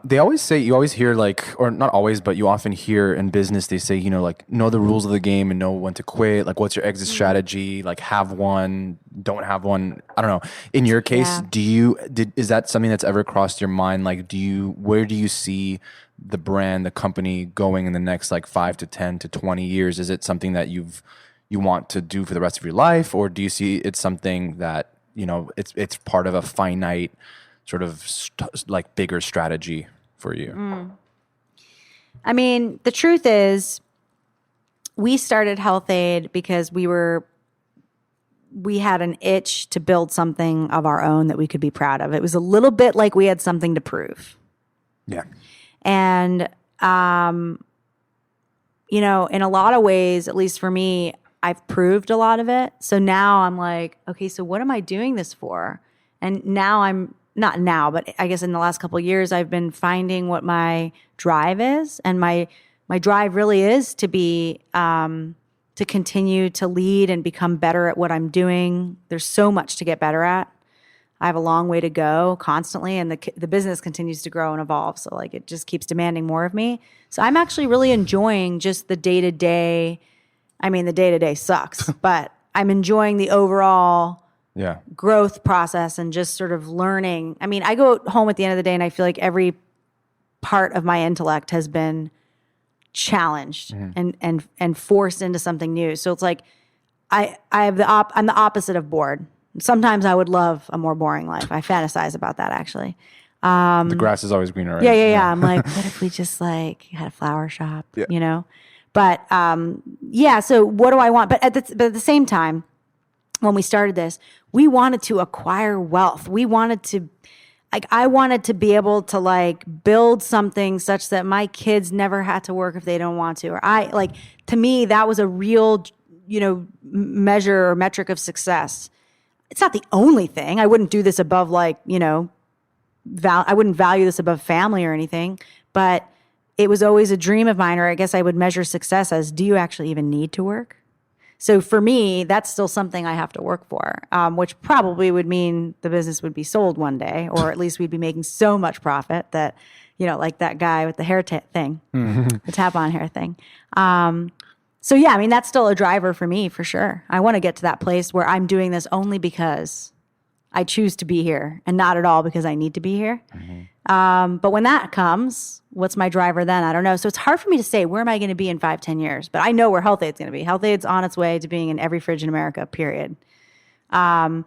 They always say, you always hear like, or not always, but you often hear in business, they say, like, know the rules of the game and know when to quit. Like, what's your exit strategy? Like, have one, don't have one. I don't know. In your case, is that something that's ever crossed your mind? Like, where do you see the brand, the company going in the next like 5 to 10 to 20 years? Is it something that you want to do for the rest of your life, or do you see it's something that it's part of a finite sort of like bigger strategy for you? I mean, the truth is, we started Health-Ade because we had an itch to build something of our own that we could be proud of. It was a little bit like we had something to prove. Yeah. And in a lot of ways, at least for me, I've proved a lot of it. So now I'm like, okay, so what am I doing this for? And now not now, but I guess in the last couple of years, I've been finding what my drive is. And my drive really is to be, to continue to lead and become better at what I'm doing. There's so much to get better at. I have a long way to go constantly, and the business continues to grow and evolve. So like, it just keeps demanding more of me. So I'm actually really enjoying just the day-to-day. I mean, the day-to-day sucks, but I'm enjoying the overall growth process and just sort of learning. I mean, I go home at the end of the day and I feel like every part of my intellect has been challenged and forced into something new. So it's like I'm the opposite of bored. Sometimes I would love a more boring life. I fantasize about that, actually. The grass is always greener, right? Yeah. I'm like, what if we just like had a flower shop, But so what do I want? But at the same time, when we started this, we wanted to acquire wealth. We wanted to, like, I wanted to be able to like build something such that my kids never had to work if they don't want to. Or to me, that was a real, measure or metric of success. It's not the only thing. I wouldn't do this above I wouldn't value this above family or anything, but it was always a dream of mine, or I guess I would measure success as, do you actually even need to work? So for me, that's still something I have to work for, which probably would mean the business would be sold one day, or at least we'd be making so much profit that, like that guy with the hair thing, the tap-on hair thing. So yeah, I mean, that's still a driver for me, for sure. I want to get to that place where I'm doing this only because I choose to be here and not at all because I need to be here. But when that comes, what's my driver then? I don't know. So it's hard for me to say, where am I going to be in 5-10 years? But I know where Health-Ade's going to be. Health-Ade's on its way to being in every fridge in America, period. And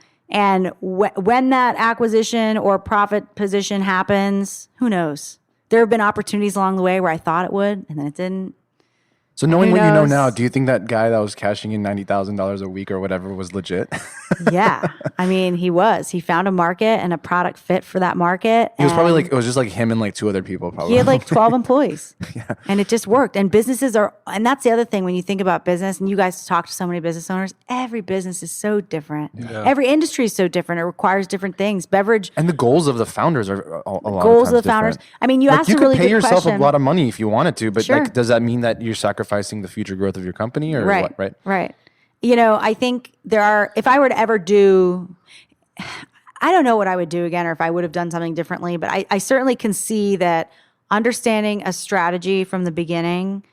when that acquisition or profit position happens, who knows? There have been opportunities along the way where I thought it would, and then it didn't. So knowing what you know now, do you think that guy that was cashing in $90,000 a week or whatever was legit? Yeah. I mean, he was. He found a market and a product fit for that market. He was probably it was just like him and like 2 other people probably. He had like 12 employees. Yeah. And it just worked. And businesses and that's the other thing when you think about business, and you guys talk to so many business owners, every business is so different. Yeah. Every industry is so different. It requires different things. Beverage. And the goals of the founders are a lot of goals times of the founders. different. I mean, you asked a really good question. You could pay yourself a lot of money if you wanted to, but sure. like, does that mean that you're sacrificing the future growth of your company or what? Right. I think if I were to ever do, I don't know what I would do again or if I would have done something differently, but I certainly can see that understanding a strategy from the beginning,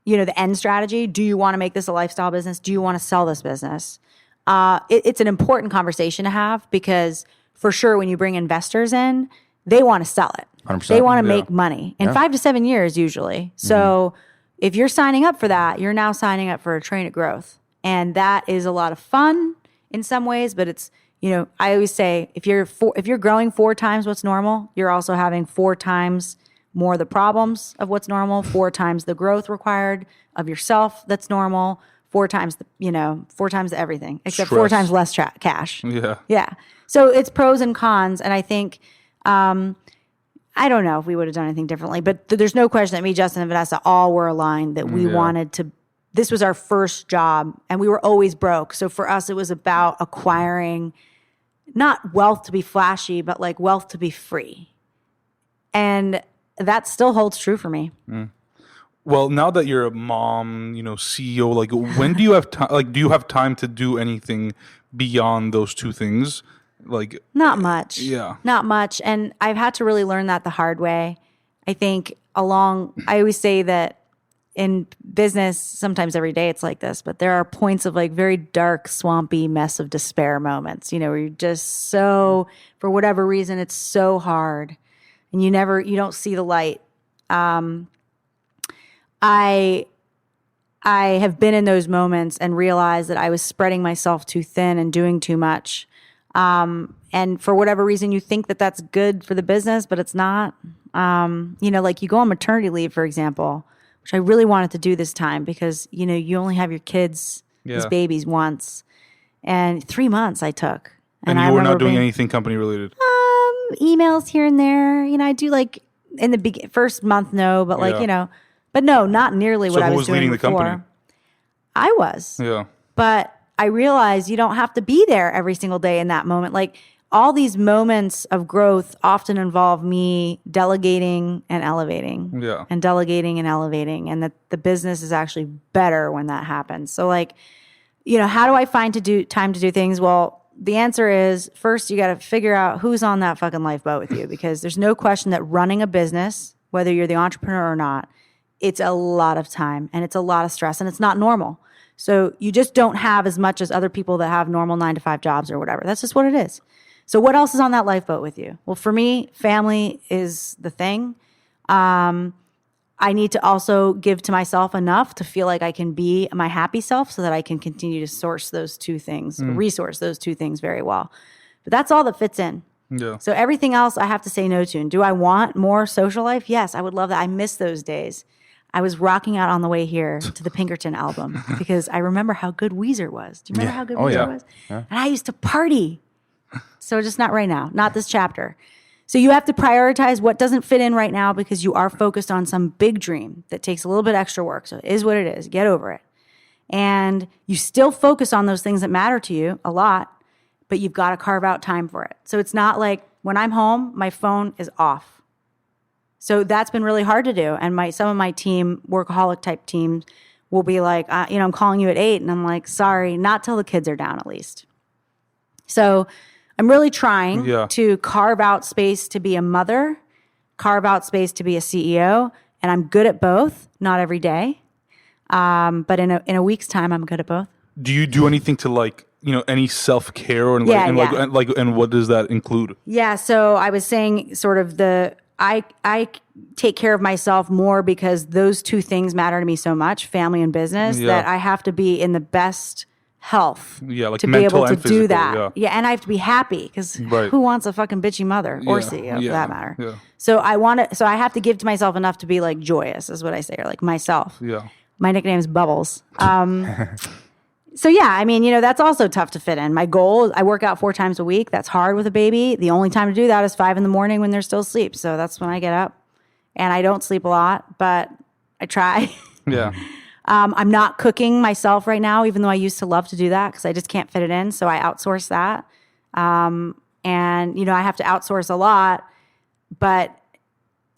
the end strategy, do you want to make this a lifestyle business? Do you want to sell this business? It's an important conversation to have because for sure when you bring investors in, they want to sell it. 100%. They want to make money in 5 to 7 years usually. So if you're signing up for that, you're now signing up for a train of growth. And that is a lot of fun in some ways, but it's, I always say if you're growing 4 times what's normal, you're also having 4 times more the problems of what's normal, 4 times the growth required of yourself that's normal, 4 times the 4 times the everything, except Stress. 4 times less cash. Yeah. Yeah. So it's pros and cons. And I think, I don't know if we would have done anything differently, but there's no question that me, Justin, and Vanessa all were aligned that we wanted to. This was our first job, and we were always broke. So for us, it was about acquiring not wealth to be flashy, but like wealth to be free, and that still holds true for me. Well, now that you're a mom, CEO, like when do you have time? Like, do you have time to do anything beyond those 2 things? Like not much. Yeah. Not much. And I've had to really learn that the hard way. I think I always say that in business, sometimes every day it's like this, but there are points of like very dark, swampy mess of despair moments, where you're just so, for whatever reason, it's so hard and you don't see the light. I have been in those moments and realized that I was spreading myself too thin and doing too much. And for whatever reason, you think that that's good for the business, but it's not. Like you go on maternity leave, for example, which I really wanted to do this time because, you only have your kids, these babies once. And 3 months I took. And you were not doing anything company related? Emails here and there. I do like in the first month, no, but but no, not nearly what I was doing leading before. The company? I was. Yeah. But I realized you don't have to be there every single day in that moment. Like all these moments of growth often involve me delegating and elevating. Yeah. And delegating and elevating. And that the business is actually better when that happens. So like, how do I find time to do things? Well, the answer is first you got to figure out who's on that fucking lifeboat with you, because there's no question that running a business, whether you're the entrepreneur or not, it's a lot of time and it's a lot of stress and it's not normal. So you just don't have as much as other people that have normal 9-to-5 jobs or whatever. That's just what it is. So what else is on that lifeboat with you? Well, for me, family is the thing. I need to also give to myself enough to feel like I can be my happy self so that I can continue to resource those 2 things very well. But that's all that fits in. Yeah. So everything else I have to say no to. And do I want more social life? Yes, I would love that. I miss those days. I was rocking out on the way here to the Pinkerton album because I remember how good Weezer was. Do you remember how good Weezer was? Yeah. And I used to party. So just not right now, not this chapter. So you have to prioritize what doesn't fit in right now because you are focused on some big dream that takes a little bit extra work. So it is what it is. Get over it. And you still focus on those things that matter to you a lot, but you've got to carve out time for it. So it's not like when I'm home, my phone is off. So that's been really hard to do. And some of my team, workaholic type teams, will be like, I'm calling you at 8. And I'm like, sorry, not till the kids are down at least. So I'm really trying to carve out space to be a mother, carve out space to be a CEO. And I'm good at both, not every day. But in a week's time, I'm good at both. Do you do anything to any self-care and what does that include? Yeah. So I was saying sort of I take care of myself more because those two things matter to me so much, family and business, that I have to be in the best health to be able to do that. Yeah. And I have to be happy because who wants a fucking bitchy mother or CEO for that matter? Yeah. So I have to give to myself enough to be like joyous is what I say, or like myself. Yeah. My nickname is Bubbles. So yeah, I mean, that's also tough to fit in. My goal is I work out 4 times a week. That's hard with a baby. The only time to do that is 5 a.m. when they're still asleep. So that's when I get up. And I don't sleep a lot, but I try. Yeah. I'm not cooking myself right now, even though I used to love to do that because I just can't fit it in. So I outsource that. And, I have to outsource a lot, but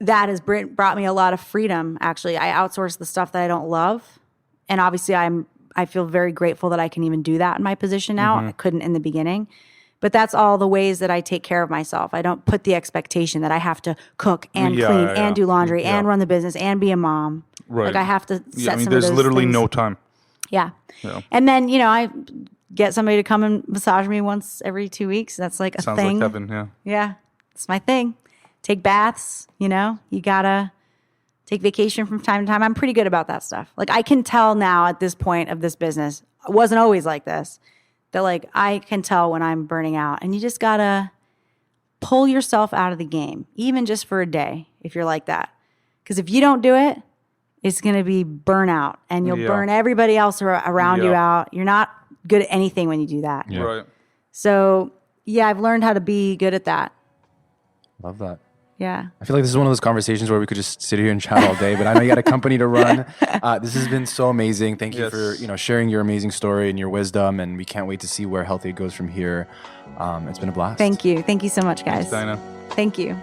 that has brought me a lot of freedom, actually. I outsource the stuff that I don't love. And obviously I feel very grateful that I can even do that in my position now. I couldn't in the beginning. But that's all the ways that I take care of myself. I don't put the expectation that I have to cook and clean and do laundry and run the business and be a mom. Right. Like I have to set some of those there's literally no time. Yeah. And then, I get somebody to come and massage me once every 2 weeks. That's like a thing. Sounds like heaven, yeah. Yeah. It's my thing. Take baths, you got to take vacation from time to time. I'm pretty good about that stuff. Like I can tell now at this point of this business, it wasn't always like this, that like I can tell when I'm burning out. And you just got to pull yourself out of the game, even just for a day, if you're like that. Because if you don't do it, it's going to be burnout and you'll burn everybody else around you out. You're not good at anything when you do that. Yeah. Right. So yeah, I've learned how to be good at that. Love that. Yeah. I feel like this is one of those conversations where we could just sit here and chat all day, but I know you got a company to run. This has been so amazing. Thank you for, sharing your amazing story and your wisdom, and we can't wait to see where Health-Ade goes from here. It's been a blast. Thank you. Thank you so much, guys. Thanks, Daina. Thank you.